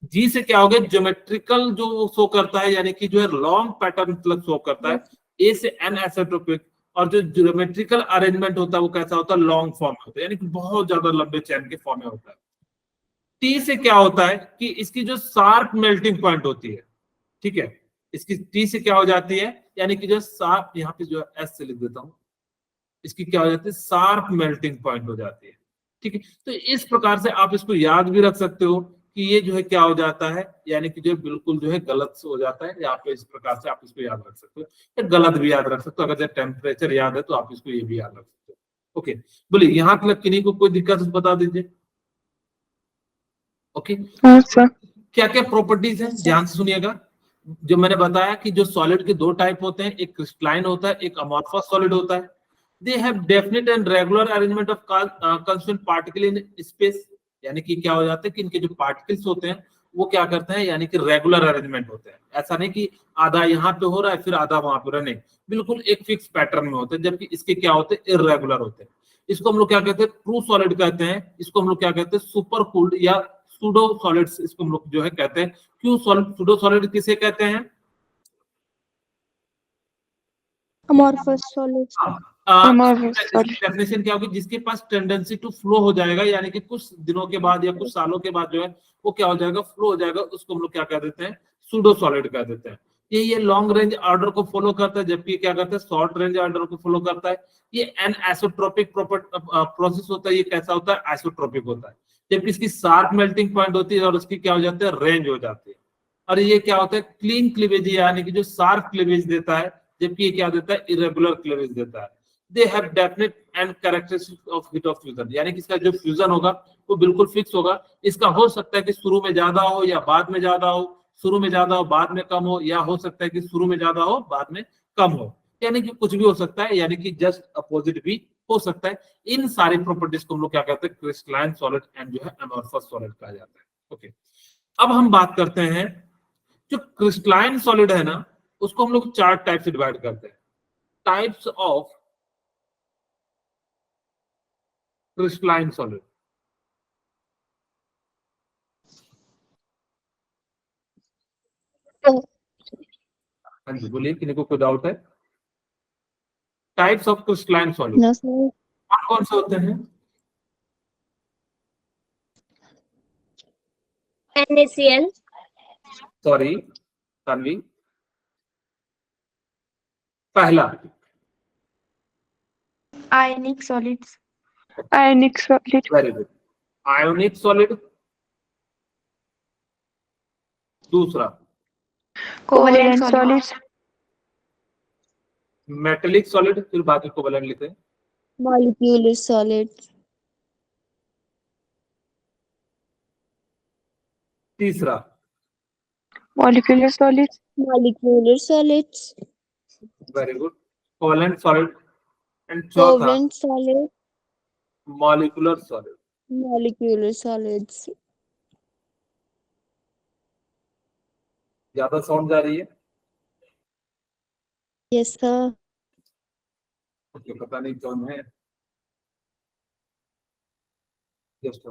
जी से क्या हो गया, ज्योमेट्रिकल जो शो करता है, यानी कि जो है लॉन्ग पैटर्न मतलब शो करता है। ए से एन एसिट्रोपिक, और जो ज्योमेट्रिकल अरेंजमेंट होता है वो कैसा होता है, लॉन्ग फॉर्म में होता है, यानी कि बहुत ज्यादा लंबे चैन के फॉर्म में होता है। टी से क्या होता है कि इसकी जो शार्प मेल्टिंग पॉइंट होती है, ठीक है, इसकी टी से क्या हो जाती है, यानी कि जो शार्प, यहाँ पे जो एस से लिख देता हूँ, इसकी क्या हो जाती है, शार्प मेल्टिंग पॉइंट हो जाती है। ठीक है, तो इस प्रकार से आप इसको याद भी रख सकते हो कि ये जो है क्या हो जाता है, यानी कि जो बिल्कुल जो है गलत हो जाता है, या पे इस प्रकार से आप इसको याद रख सकते हो, या गलत भी याद रख सकते हो। अगर जब टेम्परेचर याद है तो आप इसको ये भी याद रख सकते हो। ओके, बोलिए यहाँ तक किन्हीं को कोई दिक्कत है तो बता दीजिए। ओके, हाँ सर। क्या क्या प्रॉपर्टीज है, ध्यान से सुनिएगा। जो मैंने बताया कि जो सॉलिड के दो टाइप होते हैं, एक क्रिस्टलाइन होता है, एक अमॉर्फस सॉलिड होता है। They have definite and regular arrangement of constituent particle in space, यानी कि क्या हो जाता है कि इनके जो पार्टिकल्स होते हैं वो क्या करते हैं, यानी कि रेगुलर अरेंजमेंट होते हैं। ऐसा नहीं कि आधा यहाँ पे हो रहा है फिर आधा वहां पे, नहीं, बिल्कुल एक फिक्स पैटर्न में होते हैं, जबकि इसके क्या होते हैं, इर्रेगुलर होते हैं। इसको हम लोग क्या कहते हैं, ट्रू सॉलिड कहते हैं। इसको हम लोग क्या कहते हैं, सुपर कूल्ड या सूडो सॉलिड्स इसको हम लोग जो है कहते हैं। क्यों सॉलिड, सूडो सॉलिड किसे कहते हैं? amorphous solids, डेफिनेशन क्या होगी, जिसके पास टेंडेंसी टू फ्लो हो जाएगा, यानी कि कुछ दिनों के बाद या कुछ सालों के बाद जो है वो क्या हो जाएगा, फ्लो हो जाएगा, उसको हम लोग क्या कह देते हैं, सूडो सॉलिड कह देते हैं। ये लॉन्ग रेंज ऑर्डर को फॉलो करता है, जबकि क्या करता है, शॉर्ट रेंज ऑर्डर को फॉलो करता है। ये एन आइसोट्रोपिक प्रोसेस होता है। ये कैसा होता है, आइसोट्रोपिक होता है, जबकि इसकी शार्प मेल्टिंग पॉइंट होती है और उसकी क्या हो जाती है, रेंज हो जाती है। और ये क्या होता है, क्लीन क्लीवेज, यानी कि जो शार्प क्लीवेज देता है, जबकि ये क्या देता है, इरेगुलर क्लीवेज देता है। They have definite and characteristic of heat of fusion, यानी कि इसका जो फ्यूजन होगा वो बिल्कुल फिक्स होगा। इसका हो सकता है कि शुरू में ज्यादा हो या बाद में ज्यादा हो, शुरू में ज्यादा हो बाद में कम हो, या हो सकता है कि शुरू में ज्यादा हो बाद में कम हो, यानी कि कुछ भी हो सकता है, यानी कि जस्ट अपोजिट भी हो सकता है। इन सारी प्रॉपर्टीज को हम लोग क्या कहते हैं, क्रिस्टलाइन सॉलिड एंड जो है अमॉर्फस सॉलिड कहा जाता है। ओके, अब हम बात करते हैं जो क्रिस्टलाइन सॉलिड है ना, उसको हम लोग चार टाइप से डिवाइड करते हैं। Types of crystalline solid. हाँ जी, बोलिए, किसी को कोई डाउट है? Types of crystalline solid no sir, कौन कौन से होते हैं? NaCl, सॉरी तानवी, पहला Ionic solids. Ionic solid. Very good, ionic solid. दूसरा Covalent solids. मेटेलिक सॉलिड, फिर बाकी कोवलेंट लेते हैं। molecular solids, तीसरा Molecular solids. molecular solids, very good, covalent solid. And चौथा covalent solid, molecular solid. molecular solids. ज्यादा sound जा रही है? Yes sir. ओके, पता नहीं कौन है, जस्ट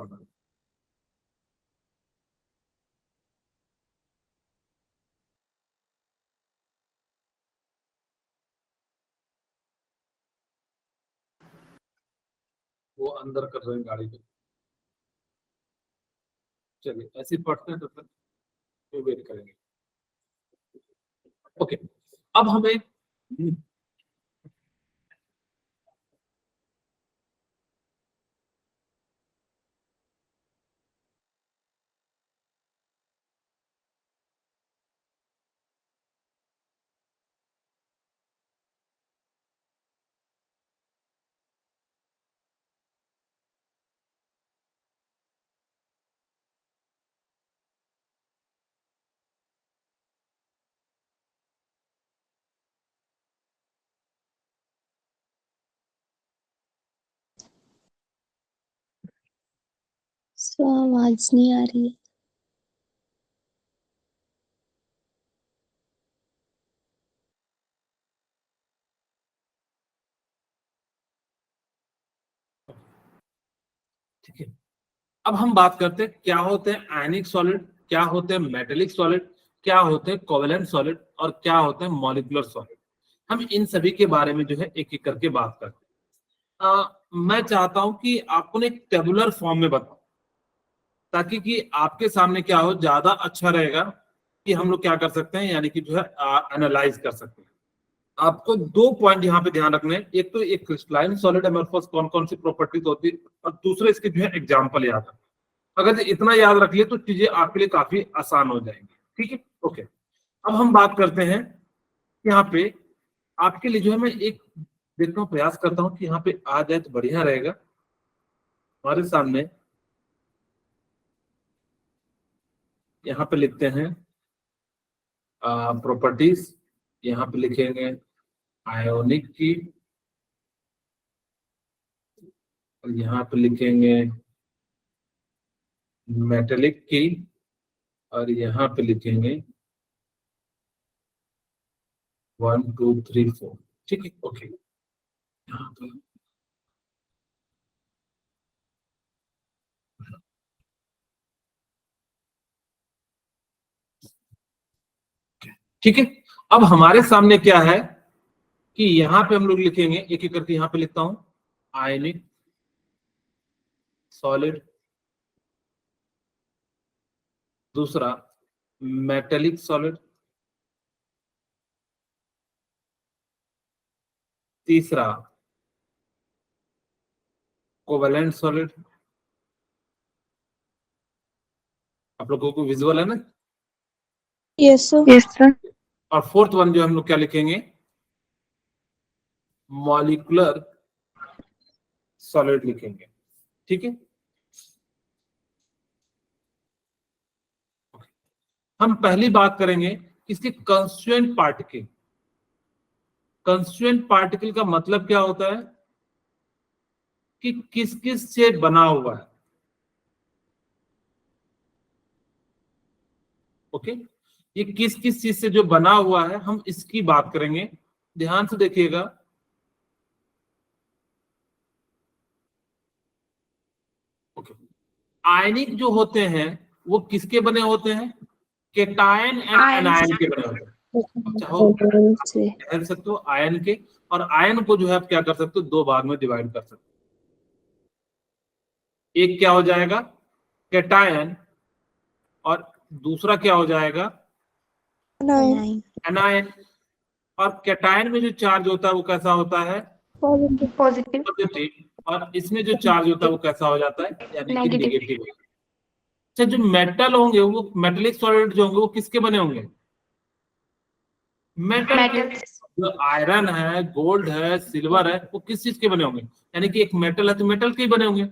वो अंदर कर रहे हैं गाड़ी को। चलिए ऐसे पढ़ते हैं, तब तक तो वेट करेंगे। ओके, अब हमें So आवाज नहीं आ रही है। ठीक है, अब हम बात करते हैं क्या होते हैं आयनिक सॉलिड, क्या होते हैं मेटेलिक सॉलिड, क्या होते हैं कोवेलेंट सॉलिड, और क्या होते हैं मॉलिक्यूलर सॉलिड। हम इन सभी के बारे में जो है एक एक करके बात करते हैं। मैं चाहता हूं कि आपको एक टेबुलर फॉर्म में बताऊं, ताकि कि आपके सामने क्या हो, ज्यादा अच्छा रहेगा कि हम लोग क्या कर सकते हैं, यानी कि जो है एनालाइज कर सकते हैं। आपको दो पॉइंट यहाँ पे ध्यान रखने हैं। एक तो एक क्रिस्टलाइन सॉलिड एमोर्फस कौन कौन सी प्रॉपर्टीज होती है, और दूसरे इसके जो है एग्जाम्पल याद रखना। अगर इतना याद रख लिए तो चीजें आपके लिए काफी आसान हो जाएंगी। ठीक है, ओके। अब हम बात करते हैं यहाँ पे आपके लिए जो है, मैं एक देखना प्रयास करता हूँ कि यहाँ पे आ जाए तो बढ़िया रहेगा। हमारे सामने यहाँ पे लिखते हैं प्रॉपर्टीज, यहाँ पे लिखेंगे आयोनिक की, और यहाँ पे लिखेंगे मेटेलिक की, और यहाँ पे लिखेंगे 1 2 3 4। ठीक है, ओके। यहाँ पे ठीक है। अब हमारे सामने क्या है कि यहाँ पे हम लोग लिखेंगे एक एक करके। यहाँ पे लिखता हूं आयनिक सॉलिड, दूसरा मेटेलिक सॉलिड, तीसरा कोवेलेंट सॉलिड। आप लोगों को विजुअल है ना? Yes sir. Yes, sir. और फोर्थ वन जो हम लोग क्या लिखेंगे, मॉलिक्यूलर सॉलिड लिखेंगे। ठीक है, हम पहली बात करेंगे इसके कंस्टिट्यूएंट पार्टिकल। कंस्टिट्यूएंट पार्टिकल का मतलब क्या होता है कि किस किस से बना हुआ है। ओके, ये किस किस चीज से जो बना हुआ है, हम इसकी बात करेंगे। ध्यान से देखिएगा। ओके, आयनिक जो होते हैं वो किसके बने होते हैं? केटायन एंड एनायन के बने होते हैं। चाहो से कह सकते हो आयन के, और आयन को जो है आप क्या कर सकते हो, दो भाग में डिवाइड कर सकते हो। एक क्या हो जाएगा केटायन, और दूसरा क्या हो जाएगा नाइन एनायन। और केटायन में जो चार्ज होता है वो कैसा होता है? Positive. पॉजिटिव। और इसमें जो चार्ज होता है वो कैसा हो जाता है? यानी कि Negative. नेगेटिव। अच्छा, जो मेटल होंगे वो मेटेलिक सॉलिड जो होंगे वो किसके बने होंगे? मेटल के। Metals. जो आयरन है, गोल्ड है, सिल्वर है, वो किस चीज के बने होंगे? यानी कि एक मेटल है तो मेटल के ही बने होंगे।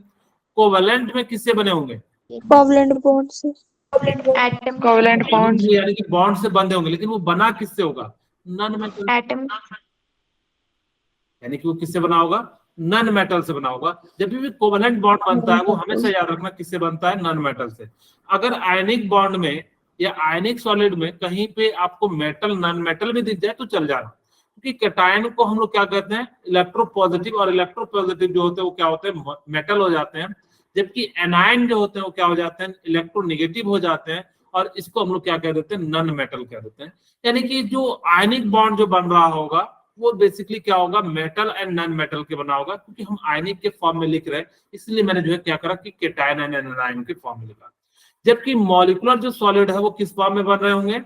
कोवेलेंट में किससे बने होंगे? कोवलेंट बॉन्ड से Atom. Covalent bonds. यानी कि बॉन्ड से बंधे होंगे, लेकिन वो बना किससे होगा? Non metal. Atom. यानी कि वो किससे बना होगा? नॉन मेटल से बना होगा। जब भी कोवेलेंट बॉन्ड बनता है वो हमेशा याद रखना किससे बनता है? नॉन मेटल से। अगर आयनिक बॉन्ड में या आयनिक सॉलिड में कहीं पे आपको मेटल नॉन मेटल भी दिख जाए तो चल जाना, क्योंकि कैटायन को हम लोग क्या कहते हैं? इलेक्ट्रोपॉजिटिव। और इलेक्ट्रोपॉजिटिव जो होते हैं वो क्या होते हैं? मेटल हो जाते हैं। जबकि एनायन जो होते हैं वो क्या हो जाते हैं? इलेक्ट्रोनेगेटिव हो जाते हैं, और इसको हम लोग क्या कह देते हैं? नॉन मेटल कह देते हैं। यानी कि जो आयनिक बॉन्ड जो बन रहा होगा वो बेसिकली क्या होगा? मेटल एंड नॉन मेटल के बना होगा। क्योंकि हम आयनिक के फॉर्म में लिख रहे हैं, इसलिए मैंने जो है क्या करा कि कैटायन एंड एनायन के फॉर्म में लिखा। जबकि मॉलिक्यूलर जो सॉलिड है वो किस फॉर्म में बन रहे होंगे?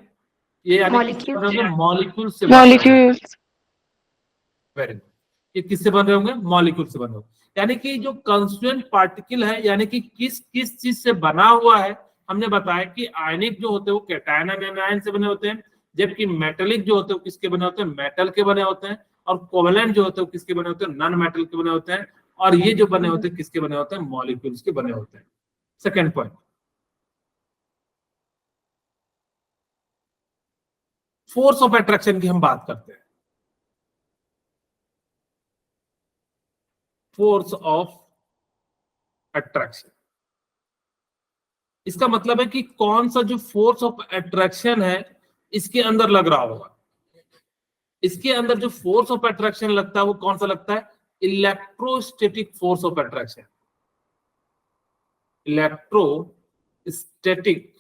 ये यानी मॉलिक्यूल से बन रहे होंगे। Molecules. Very good. ये किससे बन रहे होंगे? मॉलिक्यूल से बन रहे होंगे। यानी कि जो कंस्टिट्यूएंट पार्टिकल है, यानी कि किस किस चीज से बना हुआ है, हमने बताया कि आयनिक जो होते हैं वो कैटायन एंड एनायन से बने होते हैं। जबकि मेटेलिक जो होते हैं वो किसके बने होते हैं? मेटल के बने होते हैं। और कोवेलेंट जो होते हैं वो किसके बने होते हैं? नॉन मेटल के बने होते हैं। और ये जो बने होते हैं किसके बने होते हैं? मॉलिक्यूल्स के बने होते हैं। Second point, force of attraction की हम बात करते हैं। फोर्स ऑफ अट्रैक्शन, इसका मतलब है कि कौन सा जो फोर्स ऑफ अट्रैक्शन है इसके अंदर लग रहा होगा। इसके अंदर जो फोर्स ऑफ अट्रैक्शन लगता है वो कौन सा लगता है? Electrostatic force of attraction. Electrostatic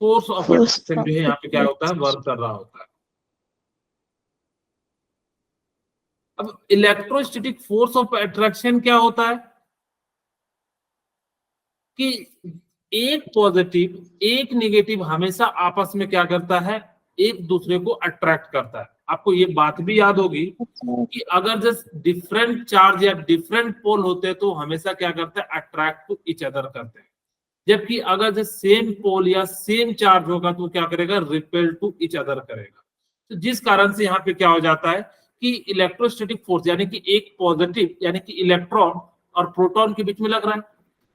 force of attraction जो है यहाँ पे क्या होता है? वर्क कर रहा होता है। अब इलेक्ट्रोस्टैटिक फोर्स ऑफ अट्रैक्शन क्या होता है कि एक पॉजिटिव एक नेगेटिव हमेशा आपस में क्या करता है? एक दूसरे को अट्रैक्ट करता है। आपको ये बात भी याद होगी अच्छा, कि अगर जस्ट डिफरेंट चार्ज या डिफरेंट पोल होते हैं तो हमेशा क्या करते हैं, अट्रैक्ट टू ईच अदर करते हैं, जबकि अगर जो सेम पोल या सेम चार्ज होगा तो क्या करेगा, रिपेल टू ईच अदर करेगा। तो जिस कारण से यहाँ पे क्या हो जाता है कि इलेक्ट्रोस्टैटिक फोर्स यानी कि एक पॉजिटिव यानी कि इलेक्ट्रॉन और प्रोटॉन के बीच में लग रहा है।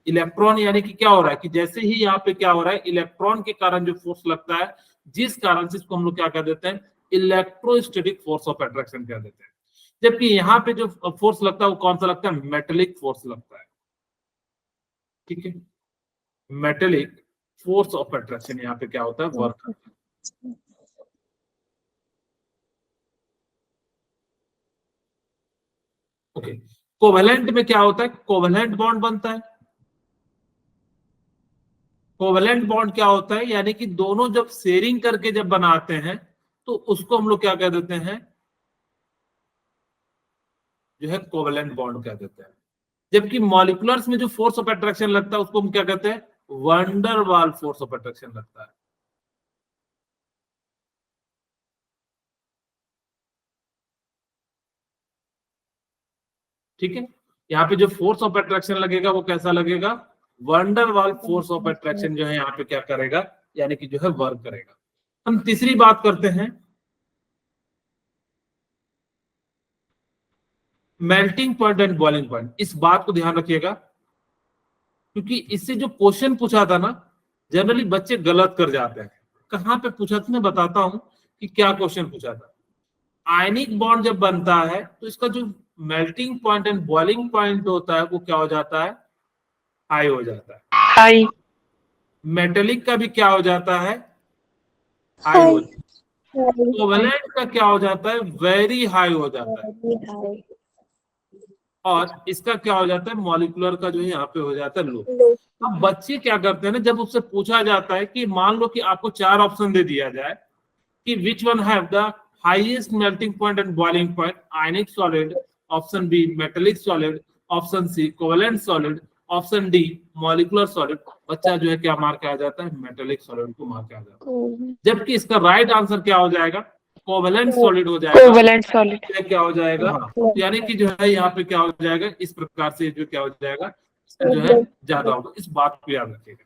इलेक्ट्रॉन यानी कि क्या हो रहा है कि जैसे ही यहाँ पे क्या हो रहा है, इलेक्ट्रॉन के कारण जो फोर्स लगता है, जिस कारण से इसको हम लोग क्या कह देते हैं, इलेक्ट्रोस्टैटिक फोर्स ऑफ अट्रैक्शन कह देते हैं। जबकि यहाँ पे जो फोर्स लगता है वो कौन सा लगता है, मेटेलिक फोर्स लगता है। ठीक है, मेटेलिक फोर्स ऑफ अट्रैक्शन यहाँ पे क्या होता है, वर्क करता है। ओके, कोवेलेंट में क्या होता है, कोवेलेंट बॉन्ड बनता है। कोवेलेंट बॉन्ड क्या होता है, यानी कि दोनों जब शेयरिंग करके जब बनाते हैं तो उसको हम लोग क्या कह देते हैं, जो है कोवेलेंट बॉन्ड कह देते हैं। जबकि मॉलिक्यूलर्स में जो फोर्स ऑफ अट्रैक्शन लगता है उसको हम क्या कहते हैं, वंडर वाल फोर्स ऑफ अट्रैक्शन लगता है। ठीक है, यहाँ पे जो फोर्स ऑफ अट्रैक्शन लगेगा वो कैसा लगेगा, वंडर वाल फोर्स ऑफ अट्रैक्शन जो है यहाँ पे क्या करेगा, यानी कि जो है वर्क करेगा। हम तीसरी बात करते हैं, melting point and boiling point. इस बात को ध्यान रखिएगा क्योंकि इससे जो क्वेश्चन पूछा था ना, जनरली बच्चे गलत कर जाते हैं। कहाँ पे पूछा था, मैं बताता हूं कि क्या क्वेश्चन पूछा था। आयनिक बॉन्ड जब बनता है तो इसका जो melting point and boiling point होता है वो क्या हो जाता है, हाई हो जाता है। हाई। मेटेलिक का भी क्या हो जाता है, हाई हो जाता है। कोवेलेंट का क्या हो जाता है, वेरी हाई हो जाता है। और इसका क्या हो जाता है, मॉलिक्यूलर का जो है यहाँ पे हो जाता है लो। अब बच्चे क्या करते हैं ना, जब उससे पूछा जाता है कि मान लो कि आपको 4 ऑप्शन दे दिया जाए कि which one have the highest melting point and boiling point, ionic solid, option B metallic solid, option C covalent solid, option D molecular solid, बच्चा जो है क्या मार के आ जाता है, मेटेलिक सॉलिड को मार के आ जाता है। जबकि इसका राइट आंसर क्या हो जाएगा, कोवेलेंट सॉलिड हो जाएगा। Covalent solid. ये क्या हो जाएगा, यानी कि जो है यहाँ पे क्या हो जाएगा, इस प्रकार से जो क्या हो जाएगा, इसका जो है ज्यादा होगा। इस बात को याद रखिएगा।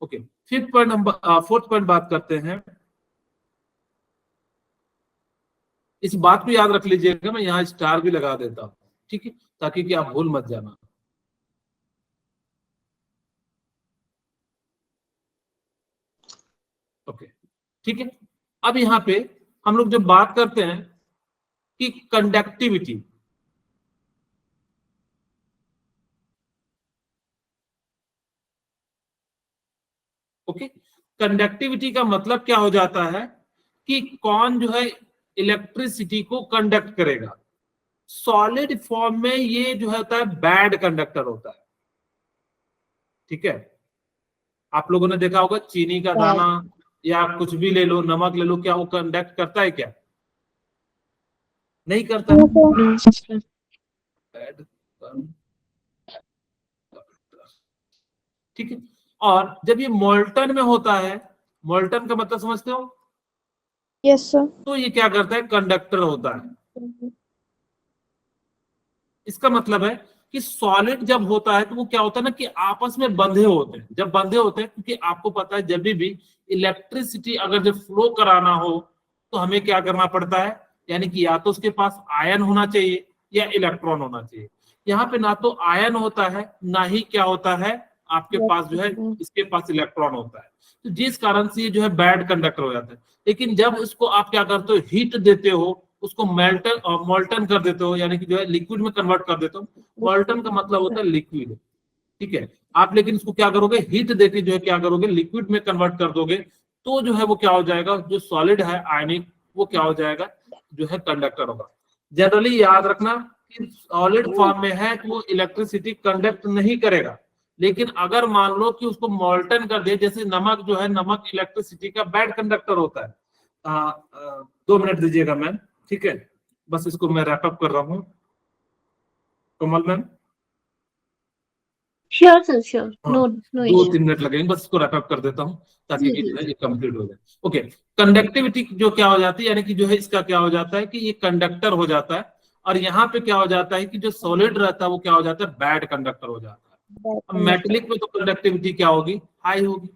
Okay, fifth point number, fourth point बात करते हैं। इस बात को याद रख लीजिएगा, मैं यहाँ स्टार भी लगा देता हूँ, ठीक है, ताकि कि आप भूल मत जाना। ओके, ठीक है। अब यहाँ पे हम लोग जब बात करते हैं कि कंडक्टिविटी, ओके, कंडक्टिविटी का मतलब क्या हो जाता है कि कौन जो है इलेक्ट्रिसिटी को कंडक्ट करेगा। सॉलिड फॉर्म में ये जो होता है बैड कंडक्टर होता है। ठीक है, आप लोगों ने देखा होगा चीनी का दाना या कुछ भी ले लो, नमक ले लो, क्या वो कंडक्ट करता है, क्या नहीं करता। ठीक है, और जब ये मोल्टन में होता है, मोल्टन का मतलब समझते हो, यस सर। तो ये क्या करता है, कंडक्टर होता है। इसका मतलब है कि सॉलिड जब होता है तो वो क्या होता है ना कि आपस में बंधे होते हैं। जब बंधे होते हैं, क्योंकि आपको पता है जब भी इलेक्ट्रिसिटी अगर जब फ्लो कराना हो तो हमें क्या करना पड़ता है, यानी कि या तो उसके पास आयन होना चाहिए या इलेक्ट्रॉन होना चाहिए। यहाँ पे ना तो आयन होता है ना ही क्या होता है, आपके पास जो है इसके पास इलेक्ट्रॉन होता है। तो जिस कारण से ये जो है बैड कंडक्टर हो जाता है। लेकिन जब इसको आप क्या करते हो, हीट देते हो, उसको मेल्टन मोल्टन कर देते हो, यानी कि जो है लिक्विड में कन्वर्ट कर देते हो। मोल्टन का मतलब होता है लिक्विड। ठीक है, आप लेकिन इसको क्या करोगे, हीट देके जो है क्या करोगे, लिक्विड में कन्वर्ट कर दोगे, तो जो है वो क्या हो जाएगा, जो सॉलिड है आयनिक, वो क्या हो जाएगा, जो है कंडक्टर होगा। जनरली याद रखना कि सॉलिड फॉर्म में है तो वो इलेक्ट्रिसिटी कंडक्ट नहीं करेगा। लेकिन अगर मान लो कि उसको मोल्टन कर दे, जैसे नमक जो है, नमक इलेक्ट्रिसिटी का बैड कंडक्टर होता है। 2 मिनट दीजिएगा मैम, ठीक है, बस इसको मैं रैप अप कर रहा हूँ। कमल मैम, श्योर सर श्योर, हाँ, नो नो 2-3 मिनट लगेंगे, बस इसको रैप अप कर देता हूँ ताकि जी, जो है ये कंप्लीट हो जाए। ओके, कंडक्टिविटी जो क्या हो जाती है, यानी कि जो है इसका क्या हो जाता है कि ये कंडक्टर हो जाता है, और यहाँ पे क्या हो जाता है कि जो सॉलिड रहता है वो क्या हो जाता है, बैड कंडक्टर हो जाता है। अब मेटेलिक में तो कंडक्टिविटी क्या होगी, हाई होगी,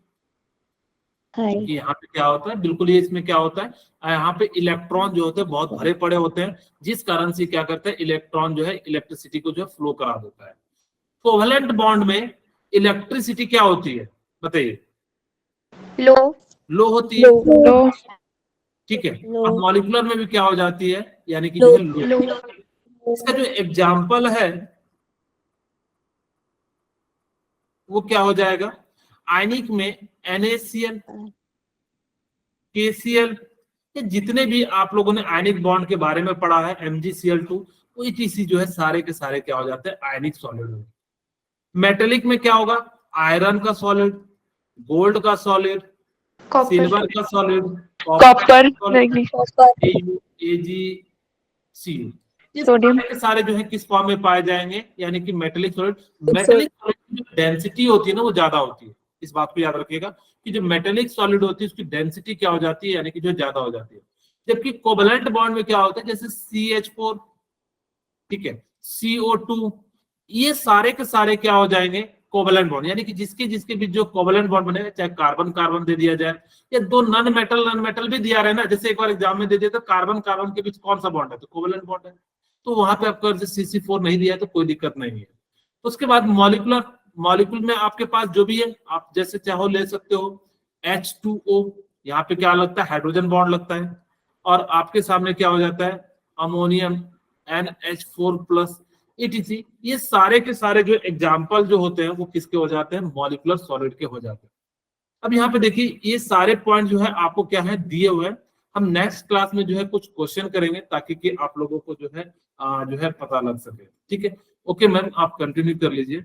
हाय क्योंकि यहाँ पे क्या होता है, बिल्कुल ये इसमें क्या होता है, यहाँ पे इलेक्ट्रॉन जो होते हैं बहुत भरे पड़े होते हैं, जिस कारण से क्या करते हैं, इलेक्ट्रॉन जो है इलेक्ट्रिसिटी को जो है फ्लो करा देता है। कोवेलेंट बॉन्ड में इलेक्ट्रिसिटी क्या होती है, बताइए, लो लो होती है, लो ठीक है। लो अब मॉलिक्यूलर में भी क्या हो जाती है, यानी कि जो है लो। लो इसका जो एग्जाम्पल है वो क्या हो जाएगा, आयनिक में NaCl, KCl, ये जितने भी आप लोगों ने आयनिक बॉन्ड के बारे में पढ़ा है, MgCl2, वो ETC जो है सारे के सारे क्या हो जाते हैं, आयनिक सॉलिड। मेटेलिक में क्या होगा, आयरन का सॉलिड, गोल्ड का सॉलिड, कॉपर सिल्वर का सॉलिड, कॉपर AgCu, ये सोडियम सारे के सारे जो है किस फॉर्म में पाए जाएंगे, यानी कि मेटेलिक सॉलिड। मेटेलिक सॉलिड की जो डेंसिटी होती है ना वो ज्यादा होती है, इस बात को याद रखिएगा कि जो मेटेलिक सॉलिड होती है उसकी डेंसिटी क्या हो जाती है, यानी कि जो ज्यादा हो जाती है। जबकि कोवेलेंट बॉन्ड में क्या होता है, जैसे CH4, ठीक है, CO2, ये सारे के सारे क्या हो जाएंगे, कोवेलेंट बॉन्ड, यानी कि जिसके जिसके बीच जो कोवेलेंट बॉन्ड बनेगा, चाहे कार्बन कार्बन दे दिया जाए या दो नन मेटल भी दिया रहे ना, जैसे एक बार एग्जाम में दे दिया तो कार्बन कार्बन के बीच कौन सा बॉन्ड है, तो कोवेलेंट बॉन्ड है, तो वहां पे आपका CC4 नहीं दिया है तो कोई दिक्कत नहीं है। उसके बाद मॉलिक्यूल में आपके पास जो भी है, आप जैसे चाहो ले सकते हो, H2O, यहाँ पे क्या लगता है, हाइड्रोजन बॉन्ड लगता है, और आपके सामने क्या हो जाता है, अमोनियम, NH4+, ETC, ये सारे के सारे जो एग्जाम्पल जो होते हैं वो किसके हो जाते हैं, मॉलिक्यूलर सॉलिड के हो जाते हैं। अब यहाँ पे देखिए ये सारे पॉइंट जो है आपको क्या है दिए हुए हैं, हम नेक्स्ट क्लास में जो है कुछ क्वेश्चन करेंगे ताकि कि आप लोगों को जो है पता लग सके, ठीक है। ओके मैम, आप कंटिन्यू कर लीजिए।